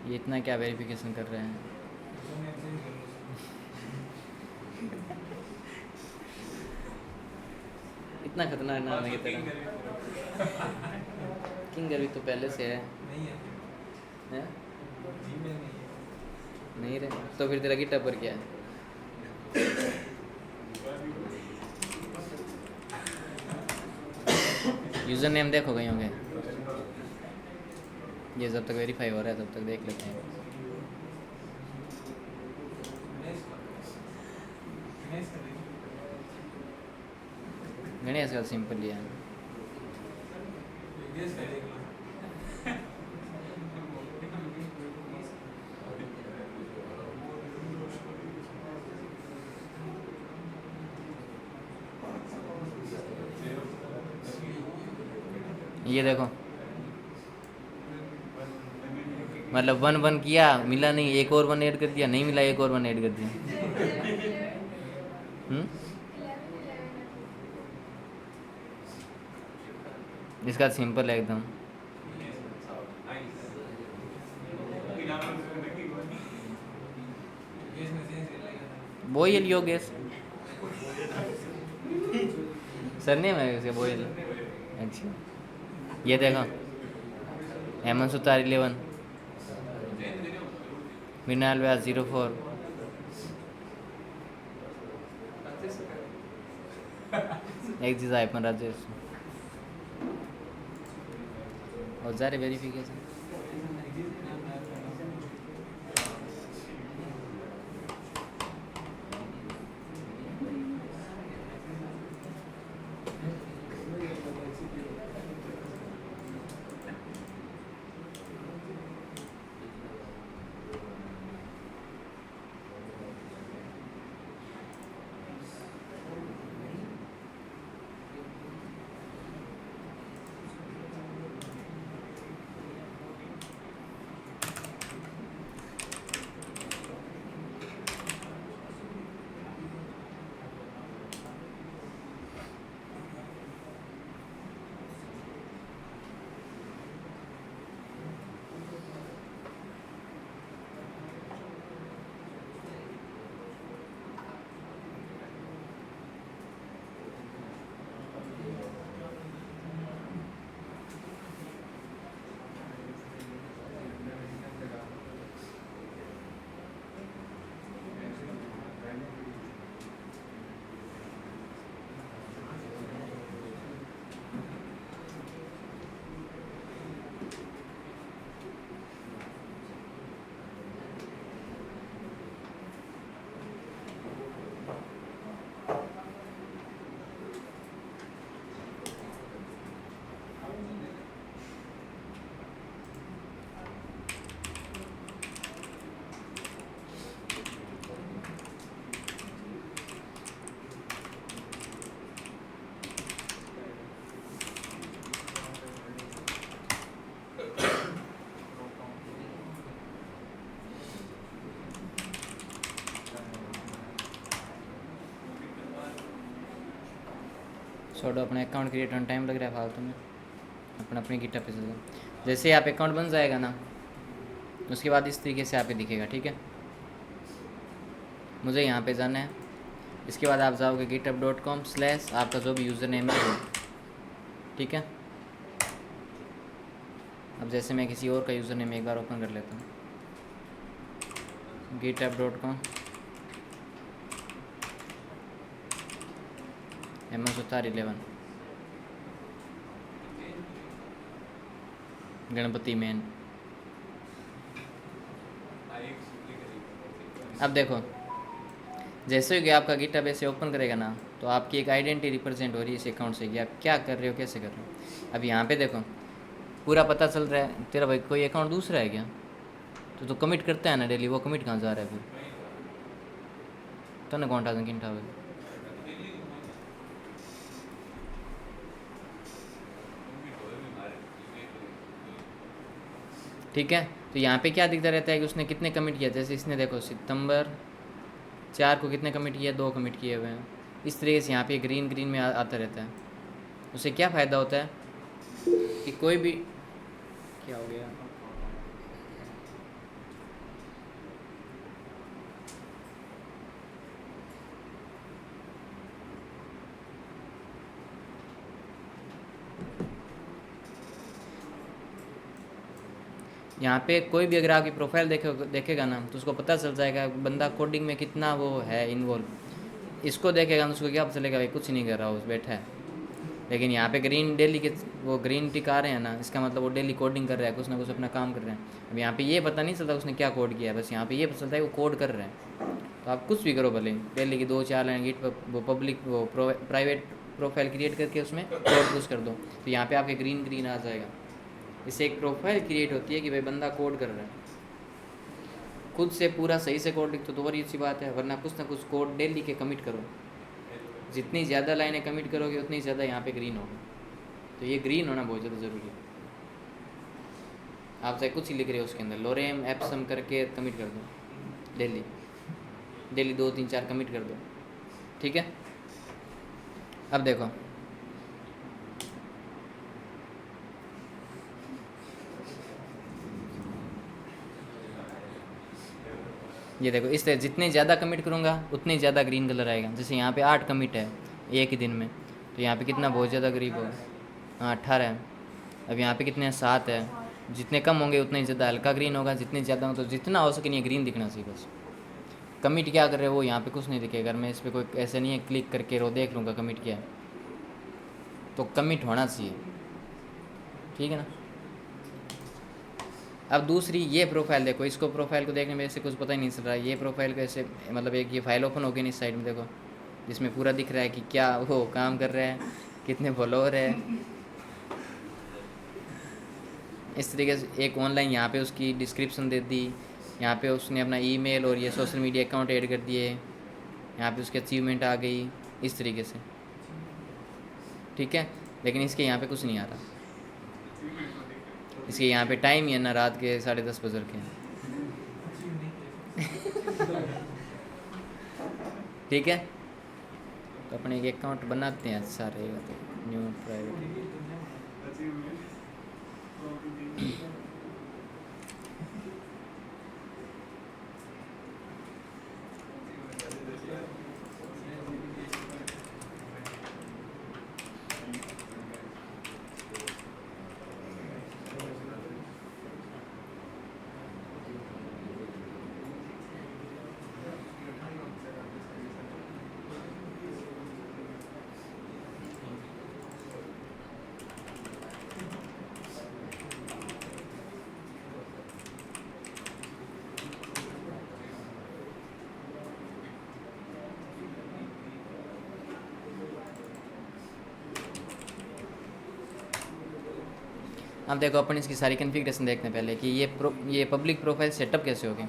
[SPEAKER 1] ये इतना क्या वेरिफिकेशन कर रहे हैं? इतना खतरनाक नाम है कि तेरा। किंगर भी तो पहले से है। हैं? नहीं रे, तो फिर तेरा गिटहब पर क्या है? यूज़र नेम देखो कहीं होंगे। ये जब तक वेरीफाई हो रहा है तब तक देख लेते हैं। गणेश का सिंपल ही है। ये देखो, मतलब 1 1 किया, मिला नहीं, एक और 1 ऐड कर दिया, नहीं मिला, एक और 1 ऐड कर दिया। इसका सिंपल है एकदम। बोयल योगेश सरनेम है इसका, बोयल। अच्छा, ये देखो, हेमंत सुतार 11, मृणाल व्यास 04, एक चीज़ आईपन राजेश और जारे वेरिफिकेशन। छोड़ो, अपना अकाउंट क्रिएट होने टाइम लग रहा है फालतू में। अपनी गिटहब पे चलो। जैसे आप अकाउंट बन जाएगा ना, उसके बाद इस तरीके से आप दिखेगा, ठीक है। मुझे यहाँ पे जाना है, इसके बाद आप जाओगे github.com/ आपका जो भी यूज़र नेम है वो, ठीक है। अब जैसे मैं किसी और का यूज़र नेम एक बार ओपन कर लेता हूँ, github.com हेमंत सुतार 11 गणपति मैन। अब देखो, जैसे कि आपका गिटहब ऐसे ओपन करेगा ना, तो आपकी एक आइडेंटिटी रिप्रेजेंट हो रही है इस अकाउंट से कि आप क्या कर रहे हो, कैसे कर रहे हो। अब यहाँ पे देखो, पूरा पता चल रहा है। तेरा भाई कोई अकाउंट दूसरा है क्या? तो कमिट करता है ना डेली, वो कमिट कहाँ जा रहा है फिर? तो ना कौन था किन था ठीक है। तो यहाँ पे क्या दिखता रहता है कि उसने कितने कमिट किया, जैसे इसने देखो सितंबर 4 को कितने कमिट किया, 2 कमिट किए हुए हैं। इस तरीके से यहाँ पे ग्रीन ग्रीन में आता रहता है। उससे क्या फ़ायदा होता है कि कोई भी, क्या हो गया, यहाँ पे कोई भी अगर आपकी प्रोफाइल देखेगा ना तो उसको पता चल जाएगा बंदा कोडिंग में कितना वो है इन्वॉल्व। इसको देखेगा ना उसको क्या पता चलेगा भाई कुछ नहीं कर रहा, उस बैठा है। लेकिन यहाँ पे ग्रीन डेली के वो ग्रीन टिक आ रहे हैं ना, इसका मतलब वो डेली कोडिंग कर रहा है, कुछ ना कुछ अपना काम कर रहे हैं। अब यहाँ पे ये पता नहीं चलता उसने क्या कोड किया है, बस यहाँ पे ये पता चलता है वो कोड कर रहे हैं। तो आप कुछ भी करो भले डेली की 2-4 लाइन गिट पर वो पब्लिक वो प्राइवेट प्रोफाइल क्रिएट करके उसमें कोड पुश कर दो, तो यहाँ पे आपके ग्रीन ग्रीन आ जाएगा। इससे एक प्रोफाइल क्रिएट होती है कि भाई बंदा कोड कर रहा है। खुद से पूरा सही से कोड लिख तो और अच्छी बात है, वरना कुछ ना कुछ कोड डेली के कमिट करो। जितनी ज़्यादा लाइनें कमिट करोगे उतनी ज़्यादा यहाँ पे ग्रीन होगा। तो ये ग्रीन होना बहुत ज़्यादा ज़रूरी है। आप चाहे कुछ ही लिख रहे हो उसके अंदर लोरेम एप्सम करके कमिट कर दो, डेली डेली 2-3-4 कमिट कर दो, ठीक है। अब देखो ये देखो, इस तरह जितने ज़्यादा कमिट करूँगा उतने ज़्यादा ग्रीन कलर आएगा। जैसे यहाँ पे 8 कमिट है एक ही दिन में, तो यहाँ पे कितना बहुत ज़्यादा ग्रीन होगा। हाँ 18 है। अब यहाँ पे कितने हैं, 7 है। जितने कम होंगे उतने ज़्यादा हल्का ग्रीन होगा, जितने ज़्यादा हो तो जितना हो सके नहीं ग्रीन दिखना चाहिए बस। कमिट क्या कर रहे हो वो यहाँ पे कुछ नहीं दिखेगा। अगर मैं इस पर कोई ऐसे नहीं है क्लिक करके रो देख लूँगा कमिट क्या है, तो कमिट होना चाहिए, ठीक है ना। अब दूसरी ये प्रोफाइल देखो, इसको प्रोफाइल को देखने में ऐसे कुछ पता ही नहीं चल रहा है। ये प्रोफाइल को ऐसे मतलब एक ये फाइल ओपन हो गई इस साइड में देखो, जिसमें पूरा दिख रहा है कि क्या वो काम कर रहा है, कितने फॉलोअर है। इस तरीके से एक ऑनलाइन यहाँ पे उसकी डिस्क्रिप्शन दे दी, यहाँ पे उसने अपना ईमेल और ये सोशल मीडिया अकाउंट ऐड कर दिए, यहाँ पे उसकी अचीवमेंट आ गई इस तरीके से, ठीक है। लेकिन इसके यहाँ पे कुछ नहीं आ रहा। इसके यहाँ पे टाइम ही है ना, रात के 10:30 बज के, ठीक है। तो अपने एक अकाउंट बनाते हैं, अच्छा रहेगा। तो न्यू प्राइवेट अब देखो अपन इसकी सारी कॉन्फ़िगरेशन देखते हैं पहले कि ये पब्लिक प्रोफाइल सेटअप कैसे होगी।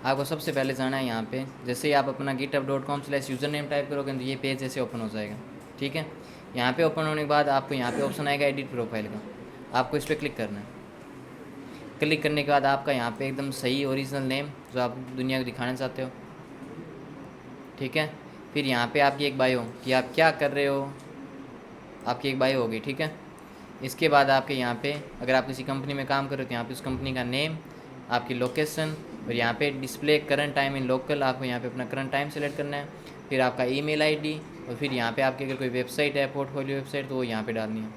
[SPEAKER 1] आपको सबसे पहले जाना है यहाँ पे, जैसे ही आप अपना github.com/यूज़र नेम टाइप करोगे तो ये पेज ऐसे ओपन हो जाएगा, ठीक है। यहाँ पे ओपन होने के बाद आपको यहाँ पे ऑप्शन आएगा एडिट प्रोफाइल का, आपको इस पर क्लिक करना है। क्लिक करने के बाद आपका यहाँ पे एकदम सही ओरिजिनल नेम जो आप दुनिया को दिखाना चाहते हो, ठीक है। फिर यहाँ पे आपकी एक बायो कि आप क्या कर रहे हो, आपकी एक बायो होगी, ठीक है। इसके बाद आपके यहाँ पे अगर आप किसी कंपनी में काम कर रहे हो तो यहाँ पे उस कंपनी का नेम, आपकी लोकेशन, और यहाँ पे display current time in local, आपको यहाँ पे अपना करंट टाइम सेलेक्ट करना है। फिर आपका ईमेल आईडी, और फिर यहाँ पे आपकी अगर कोई वेबसाइट है पोर्टफोलियो वेबसाइट तो वो यहाँ पे डालनी है।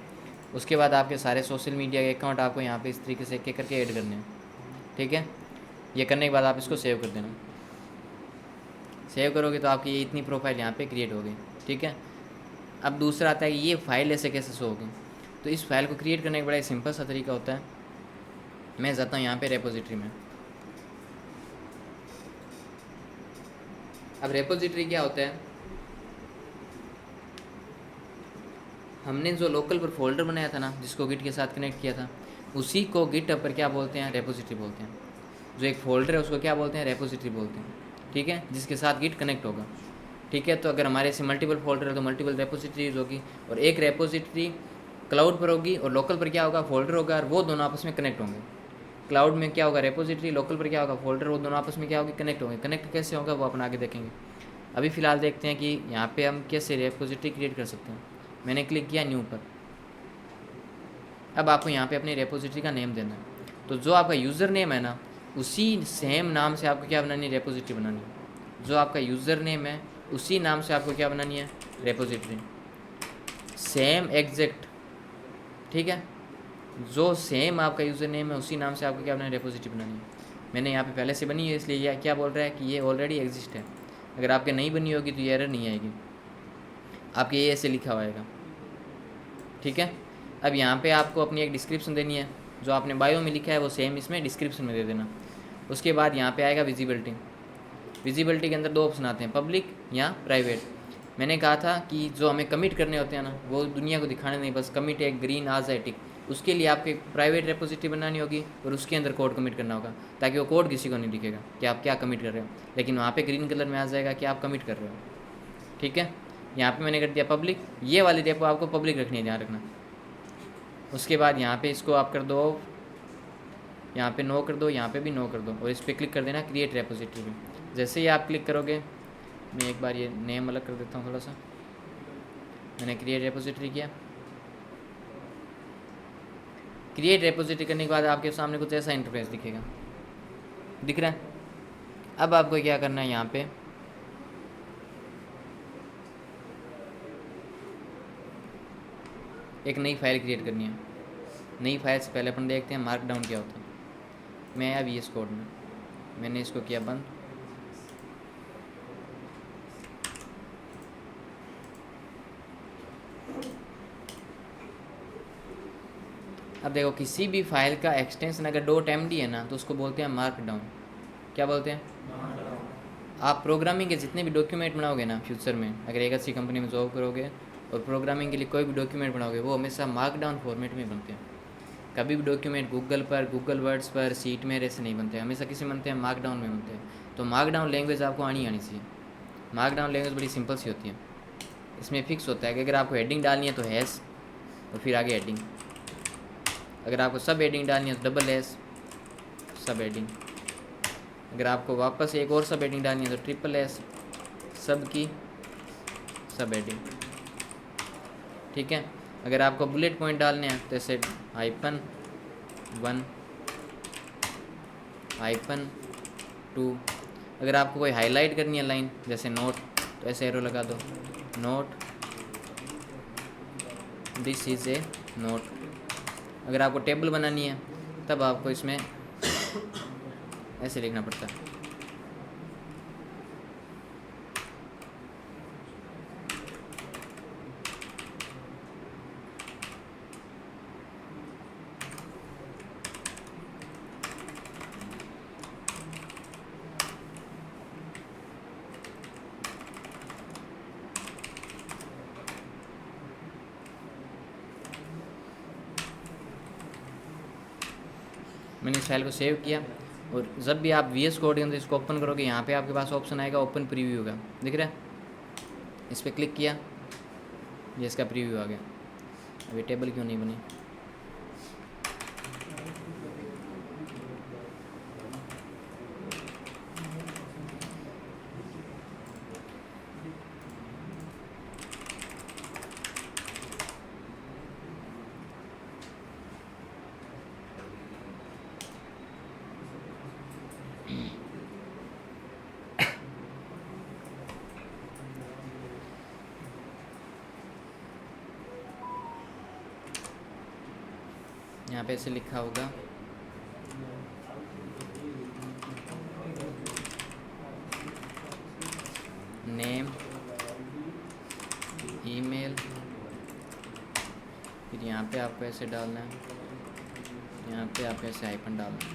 [SPEAKER 1] उसके बाद आपके सारे सोशल मीडिया के अकाउंट आपको यहाँ पे इस तरीके से एक करके ऐड करने हैं, ठीक है। ये करने के बाद आप इसको सेव कर देना। सेव करोगे तो आपकी ये इतनी प्रोफाइल यहाँ पे क्रिएट होगी, ठीक है। अब दूसरा आता है कि ये फाइल ऐसे कैसे शो होगी। तो इस फाइल को क्रिएट करने का बड़ा सिंपल सा तरीका होता है। मैं जाता हूँ यहाँ पे रेपोजिटरी में। अब रेपोजिटरी क्या होता है, हमने जो लोकल पर फोल्डर बनाया था ना, जिसको गिट के साथ कनेक्ट किया था, उसी को गिटहब पर क्या बोलते हैं, रेपोजिटरी बोलते हैं। जो एक फोल्डर है उसको क्या बोलते हैं, रेपोजिटरी बोलते हैं, ठीक है, जिसके साथ गिट कनेक्ट होगा, ठीक है। तो अगर हमारे से मल्टीपल फोल्डर है तो मल्टीपल रेपोजिटरीज होगी, और एक रेपोजिटरी क्लाउड पर होगी और लोकल पर क्या होगा, फोल्डर होगा, और वो दोनों आपस में कनेक्ट होंगे। क्लाउड में क्या होगा रेपोजिटरी, लोकल पर क्या होगा फोल्डर, वो दोनों आपस में क्या होगा कनेक्ट होंगे। कनेक्ट कैसे होगा वो अपन आगे देखेंगे। अभी फ़िलहाल देखते हैं कि यहाँ पे हम कैसे रेपोजिटरी क्रिएट कर सकते हैं। मैंने क्लिक किया न्यू पर। अब आपको यहाँ पे अपनी रेपोजिटरी का नेम देना है। तो जो आपका यूज़र नेम है ना, उसी सेम नाम से आपको क्या बनानी है, रेपोजिटरी बनानी है। जो आपका यूज़र नेम है उसी नाम से आपको क्या बनानी है, रेपोजिटरी, सेम एग्जैक्ट, ठीक है। जो सेम आपका यूज़र नेम है उसी नाम से आपको क्या बनानी है, रेपोजिटरी बनानी है। मैंने यहाँ पे पहले से बनी है, इसलिए यह क्या बोल रहा है कि ये ऑलरेडी एग्जिस्ट है। अगर आपके नहीं बनी होगी तो ये एरर नहीं आएगी, आपके ये ऐसे लिखा होगा, ठीक है। अब यहाँ पे आपको अपनी एक डिस्क्रिप्शन देनी है, जो आपने बायो में लिखा है वो सेम इसमें डिस्क्रिप्शन में दे देना। उसके बाद यहाँ पे आएगा विजिबिलिटी। विजिबिलिटी के अंदर दो ऑप्शन आते हैं, पब्लिक या प्राइवेट। मैंने कहा था कि जो हमें कमिट करने होते हैं ना, वो दुनिया को दिखाने नहीं, बस कमिट एक ग्रीन आ जाए टिक। उसके लिए आपको एक प्राइवेट रेपोजिटरी बनानी होगी और उसके अंदर कोड कमिट करना होगा, ताकि वो कोड किसी को नहीं दिखेगा कि आप क्या कमिट कर रहे हो, लेकिन वहाँ पे ग्रीन कलर में आ जाएगा कि आप कमिट कर रहे हो, ठीक है। यहाँ पे मैंने कर दिया पब्लिक। ये वाली रेपो आपको पब्लिक रखनी है, ध्यान रखना। उसके बाद यहाँ पे इसको आप कर दो, यहाँ पे नो कर दो, यहाँ पे भी नो कर दो, और इस पर क्लिक कर देना क्रिएट रेपोजिटरी में। जैसे ही आप क्लिक करोगे, मैं एक बार ये नेम अलग कर देता हूँ थोड़ा सा। मैंने क्रिएट रेपोजिटरी किया। क्रिएट रेपोजिटरी करने के बाद आपके सामने कुछ ऐसा इंटरफेस दिखेगा, दिख रहा है। अब आपको क्या करना है, यहाँ पे एक नई फाइल क्रिएट करनी है। नई फाइल से पहले अपन देखते हैं मार्कडाउन क्या होता है। मैं आया VS कोड में, मैंने इसको किया बंद। अब देखो, किसी भी फाइल का एक्सटेंशन अगर .md है ना, तो उसको बोलते हैं मार्कडाउन। क्या बोलते हैं? आप प्रोग्रामिंग के जितने भी डॉक्यूमेंट बनाओगे ना फ्यूचर में, अगर एक अच्छी कंपनी में जॉब करोगे और प्रोग्रामिंग के लिए कोई भी डॉक्यूमेंट बनाओगे, वो हमेशा मार्कडाउन फॉर्मेट में बनते हैं। कभी भी डॉक्यूमेंट गूगल पर, गूगल वर्ड्स पर, सीट में ऐसे नहीं बनते, हमेशा किसी बनते हैं, मार्कडाउन में बनते हैं। तो मार्कडाउन लैंग्वेज आपको आनी चाहिए। मार्कडाउन लैंग्वेज बड़ी सिंपल सी होती है। इसमें फिक्स होता है कि अगर आपको हेडिंग डालनी है तो हैश और फिर आगे हेडिंग, अगर आपको सब हेडिंग डालनी है तो डबल एस सब हेडिंग, अगर आपको वापस एक और सब हेडिंग डालनी है तो ट्रिपल एस सब की सब हेडिंग, ठीक है। अगर आपको बुलेट पॉइंट डालने हैं तो ऐसे -1 -2। अगर आपको कोई हाईलाइट करनी है लाइन, जैसे नोट, तो ऐसे एरो लगा दो, note this is a note. अगर आपको टेबल बनानी है तब आपको इसमें ऐसे लिखना पड़ता है। मैंने इस फाइल को सेव किया, और जब भी आप VS कोड के अंदर इसको ओपन करोगे, यहाँ पे आपके पास ऑप्शन आएगा ओपन प्रीव्यू का, दिख रहा है। इस पर क्लिक किया, ये इसका प्रीव्यू आ गया। अभी टेबल क्यों नहीं बनी? यहाँ पे ऐसे लिखा होगा नेम, ईमेल, फिर यहाँ पे आपको ऐसे डालना है, यहाँ पे आपको ऐसे आइकन डालना है,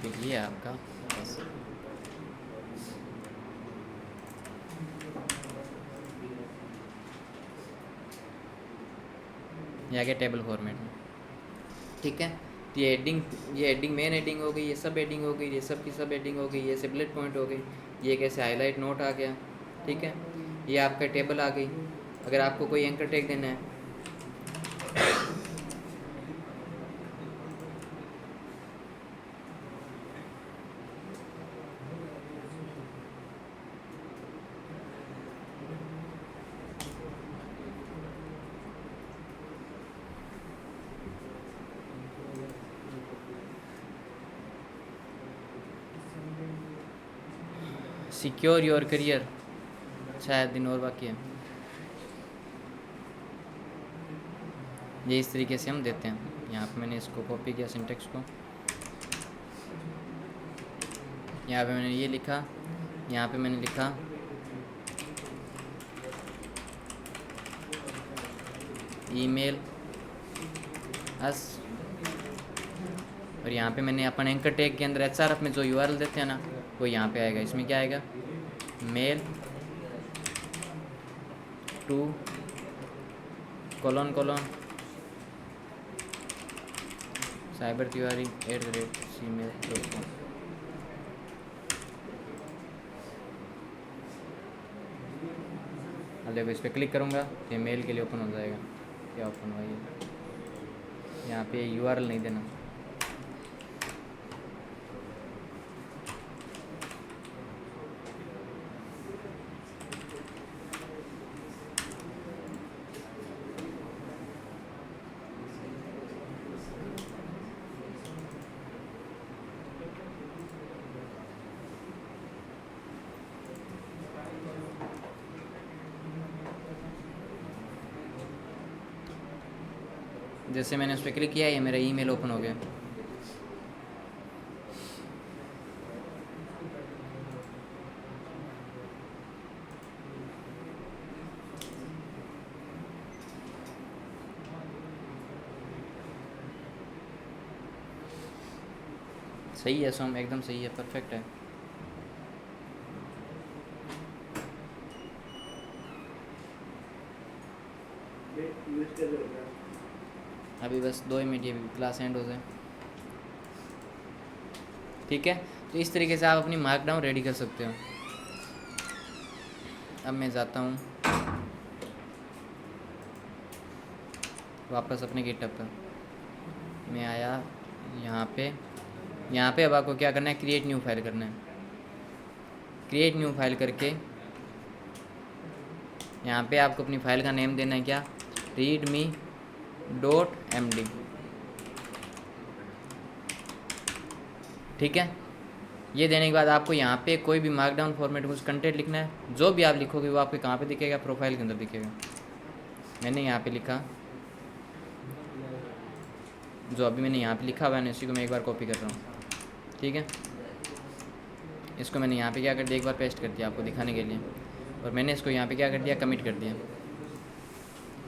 [SPEAKER 1] फिर ये आपका ऐसे। ये आ गया टेबल फॉर्मेट में, ठीक है। तो ये हेडिंग मेन हेडिंग हो गई, ये सब हेडिंग हो गई, ये सब की सब हेडिंग हो गई, ये से बुलेट पॉइंट हो गई, ये कैसे हाईलाइट नोट आ गया, ठीक है। ये आपका टेबल आ गई। अगर आपको कोई एंकर टैग देना है सिक्योर योर करियर, शायद दिन और बाकी है। ये इस तरीके से हम देते हैं। यहाँ पे मैंने इसको कॉपी किया सिंटेक्स को, यहाँ पे मैंने ये लिखा, यहाँ पे मैंने लिखा ईमेल अस, और यहाँ पे मैंने अपन एंकर टैग के अंदर एचआरएफ में जो यूआरएल देते हैं ना वो यहाँ पे आएगा। इसमें क्या आएगा, मेल टू कोलोन cybertiwari@gmail.com। अब देखो इस पर क्लिक करूँगा तो ये मेल के लिए ओपन हो जाएगा। क्या ओपन हुआ ये, यहाँ पे यूआरएल नहीं देना। जैसे मैंने उस पर क्लिक किया ये मेरा ईमेल ओपन हो गया। सही है सोम, एकदम सही है, परफेक्ट है।
[SPEAKER 3] यूज कर रहे हो क्या?
[SPEAKER 1] अभी बस 2 मिनट, ये क्लास एंड हो जाए, ठीक है। तो इस तरीके से आप अपनी मार्कडाउन रेडी कर सकते हो। अब मैं जाता हूँ वापस अपने गिटहब पर। मैं आया यहाँ पे अब आपको क्या करना है, क्रिएट न्यू फाइल करना है। क्रिएट न्यू फाइल करके यहाँ पे आपको अपनी फाइल का नेम देना है, क्या, readme.md, ठीक है। ये देने के बाद आपको यहाँ पे कोई भी मार्कडाउन फॉर्मेट कुछ कंटेंट लिखना है। जो भी आप लिखोगे वो आपके कहाँ पे दिखेगा, प्रोफाइल के अंदर दिखेगा। मैंने यहाँ पे लिखा, जो अभी मैंने यहाँ पे लिखा हुआ है उसी को मैं एक बार कॉपी कर रहा हूँ, ठीक है। इसको मैंने यहाँ पे क्या कर दिया, एक बार पेस्ट कर दिया आपको दिखाने के लिए। और मैंने इसको यहाँ पे क्या कर दिया, कमिट कर दिया।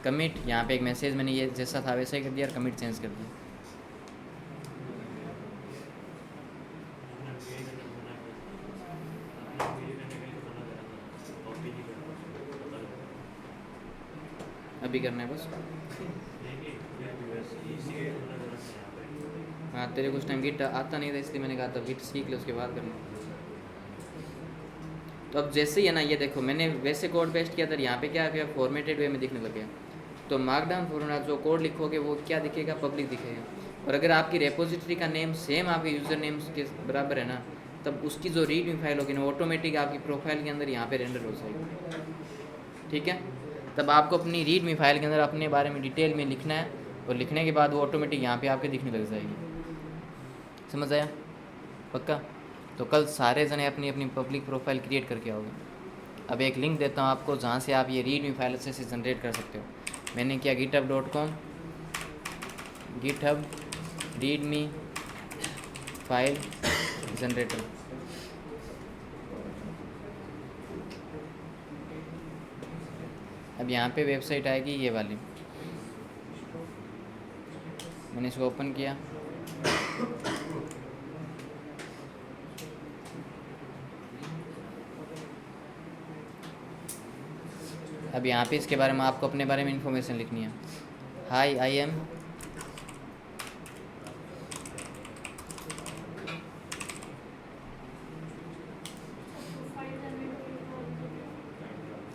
[SPEAKER 1] कमिट, यहाँ पे एक मैसेज मैंने ये जैसा था वैसा ही कर दिया और कमिट चेंज कर दिया। अभी करना है बस। हाँ, तेरे कुछ टाइम गिट आता नहीं था इसलिए मैंने कहा था गिट सीख ले उसके बाद करना। तो अब जैसे ही है ना, ये देखो मैंने वैसे कोड पेस्ट किया था, यहाँ पे क्या किया, फॉर्मेटेड वे में दिखने लग गया। तो मार्कडाउन फॉर्मेट जो कोड लिखोगे वो क्या दिखेगा, पब्लिक दिखेगा। और अगर आपकी रेपोजिटरी का नेम सेम आपके यूज़र नेम के बराबर है ना, तब उसकी जो रीड में फाइल होगी ना ऑटोमेटिक आपकी प्रोफाइल के अंदर यहाँ पे रेंडर हो जाएगी, ठीक है। तब आपको अपनी रीड मी फाइल के अंदर अपने बारे में डिटेल में लिखना है, और लिखने के बाद वो ऑटोमेटिक यहाँ पे आपके दिखने लग जाएगी। समझ आया, पक्का। तो कल सारे जने अपनी अपनी पब्लिक प्रोफाइल क्रिएट करके आओगे। अब एक लिंक देता हूँ आपको जहाँ से आप ये रीड मी फाइल अच्छे से जनरेट कर सकते हो। मैंने किया github.com, गिटहब रीड मी फाइल जनरेटर। अब यहाँ पे वेबसाइट आएगी ये वाली, मैंने इसको ओपन किया। अब यहाँ पे इसके बारे में आपको अपने बारे में इंफॉर्मेशन लिखनी है। हाय आई एम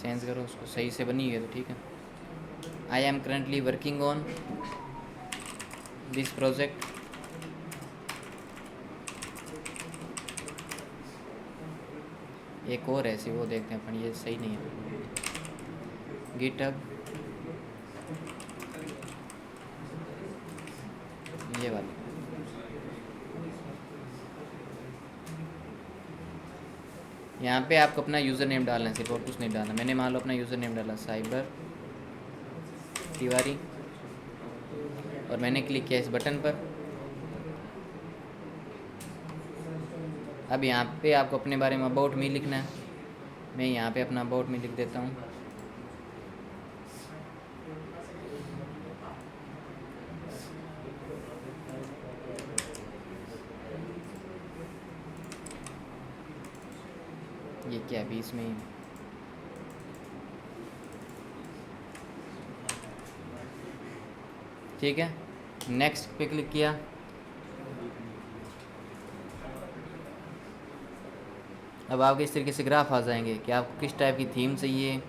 [SPEAKER 1] चेंज करो उसको, सही से बनी है तो ठीक है। I am currently working on this project. एक और ऐसी वो देखते हैं अपन, ये सही नहीं है। गिटहब ये वाली, यहाँ पे आपको अपना यूज़र नेम डालना है सिर्फ, और कुछ नहीं डालना। मैंने मान लो अपना यूज़र नेम डाला साइबर तिवारी, और मैंने क्लिक किया इस बटन पर। अब यहाँ पे आपको अपने बारे में अबाउट मी लिखना है। मैं यहाँ पे अपना अबाउट मी लिख देता हूँ। ये क्या बीच में ही, ठीक है। नेक्स्ट पे क्लिक किया। अब आपके इस तरीके से ग्राफ आ जाएंगे कि आपको किस टाइप की थीम चाहिए,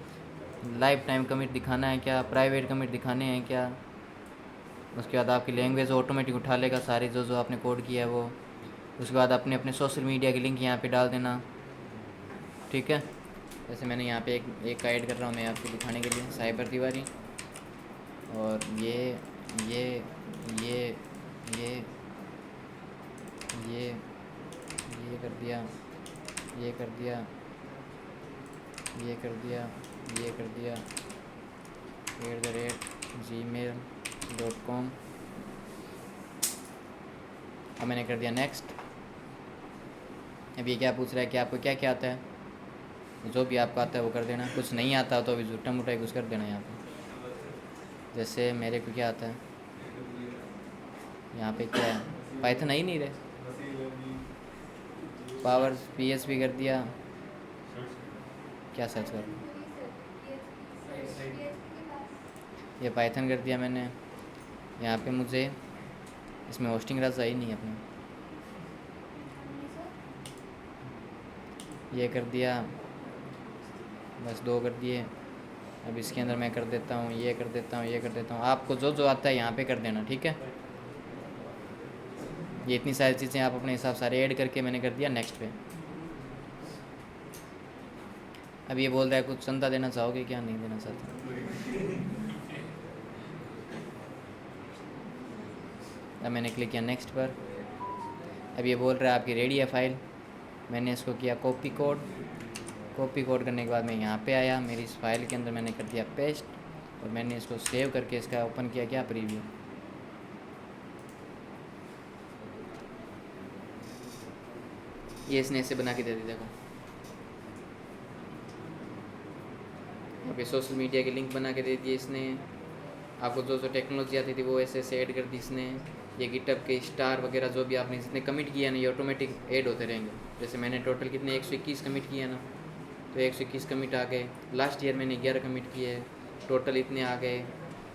[SPEAKER 1] लाइफ टाइम कमिट दिखाना है क्या, प्राइवेट कमिट दिखाने हैं क्या। उसके बाद आपकी लैंग्वेज ऑटोमेटिक उठा लेगा सारे जो आपने कोड किया है वो। उसके बाद अपने अपने सोशल मीडिया की लिंक यहाँ पे डाल देना, ठीक है। जैसे मैंने यहाँ पे एक का ऐड कर रहा हूँ मैं आपको दिखाने के लिए, साइबर तिवारी, और ये ये ये ये ये ये कर दिया, ये कर दिया, ये कर दिया, ये कर दिया @gmail.com। अब मैंने कर दिया नेक्स्ट। अब ये क्या पूछ रहा है कि आपको क्या क्या आता है। जो भी आपको आता है वो कर देना, कुछ नहीं आता तो अभी झूठा मूठा कुछ कर देना यहाँ पे। जैसे मेरे को क्या आता है, यहाँ पे क्या है, पाइथन ही नहीं रहे, पावर PHP कर दिया। क्या सर्च कर, ये पाइथन कर दिया मैंने। यहाँ पे मुझे इसमें होस्टिंग रजा ही नहीं है अपने, ये कर दिया, बस 2 कर दिए। अब इसके अंदर मैं कर देता हूँ, ये कर देता हूँ, ये कर देता हूँ। आपको जो जो आता है यहाँ पे कर देना, ठीक है। ये इतनी सारी चीज़ें आप अपने हिसाब सारे ऐड करके मैंने कर दिया नेक्स्ट पे। अब ये बोल रहा है कुछ चंदा देना चाहोगे क्या, नहीं देना चाहते। अब मैंने क्लिक किया नेक्स्ट पर। अब ये बोल रहा है आपकी रेडी है फाइल। मैंने इसको किया कॉपी कोड करने के बाद मैं यहाँ पे आया, मेरी इस फाइल के अंदर मैंने कर दिया पेस्ट, और मैंने इसको सेव करके इसका ओपन किया क्या प्रीव्यू। ये इसने ऐसे बना के दे दी, देखो। अभी सोशल मीडिया की लिंक बना के दे दी इसने। आपको जो जो टेक्नोलॉजी आती थी वो ऐसे ऐसे ऐड कर दी इसने। ये गिटहब के स्टार वगैरह जो भी आपने जितने कमिट किया ना, ये ऑटोमेटिक ऐड होते रहेंगे। जैसे मैंने टोटल कितने 121 कमिट किया ना, तो 121 कमिट आ गए। लास्ट ईयर मैंने 11 कमिट किए, टोटल इतने आ गए।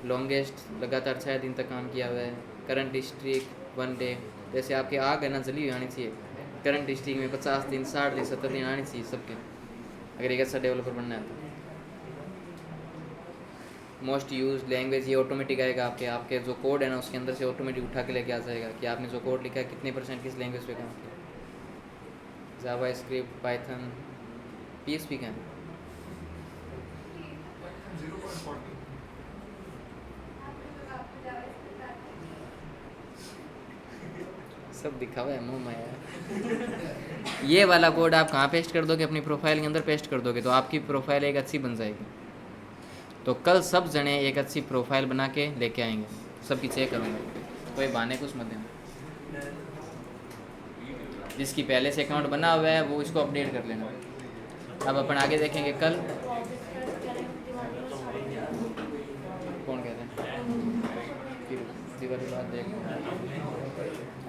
[SPEAKER 1] लॉन्गेस्ट लगातार 6 दिन तक काम किया हुआ है। करंट स्ट्रीक 1 डे, जैसे आपके आ गए ना, जली हुई आनी चाहिए। करंट स्ट्रीक में 50 दिन, 60 दिन, 70 दिन आनी चाहिए सबके, अगर एक अच्छा डेवलपर बनना है तो। मोस्ट यूज लैंग्वेज ये ऑटोमेटिक आएगा आपके जो कोड है ना उसके अंदर से ऑटोमेटिक उठा के लेके आ जाएगा कि आपने जो कोड लिखा है कितने % किस लैंग्वेज पे काम किया। जावा स्क्रिप्ट, पाइथन, PHP का
[SPEAKER 2] 0.40
[SPEAKER 1] सब दिखा हुआ है मुँह माया। ये वाला कोड आप कहाँ पेस्ट कर दोगे, अपनी प्रोफाइल के अंदर पेस्ट कर दोगे तो आपकी प्रोफाइल एक अच्छी बन जाएगी। तो कल सब जने एक अच्छी प्रोफाइल बना के लेके आएंगे, सबकी चेक करूँगा, कोई बहाने कुछ मत देना। जिसकी पहले से अकाउंट बना हुआ है वो इसको अपडेट कर लेना। अब अपन आगे देखेंगे कल। कौन कहते हैं फिर दिवाली बाद देख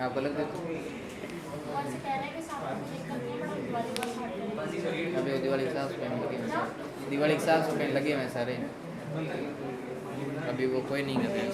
[SPEAKER 1] आप अलग देखो। अभी वो दिवाली के 700 लगे हैं, दिवाली के 700 लगे हुए हैं सारे। अभी वो कोई नहीं कर रहे हैं।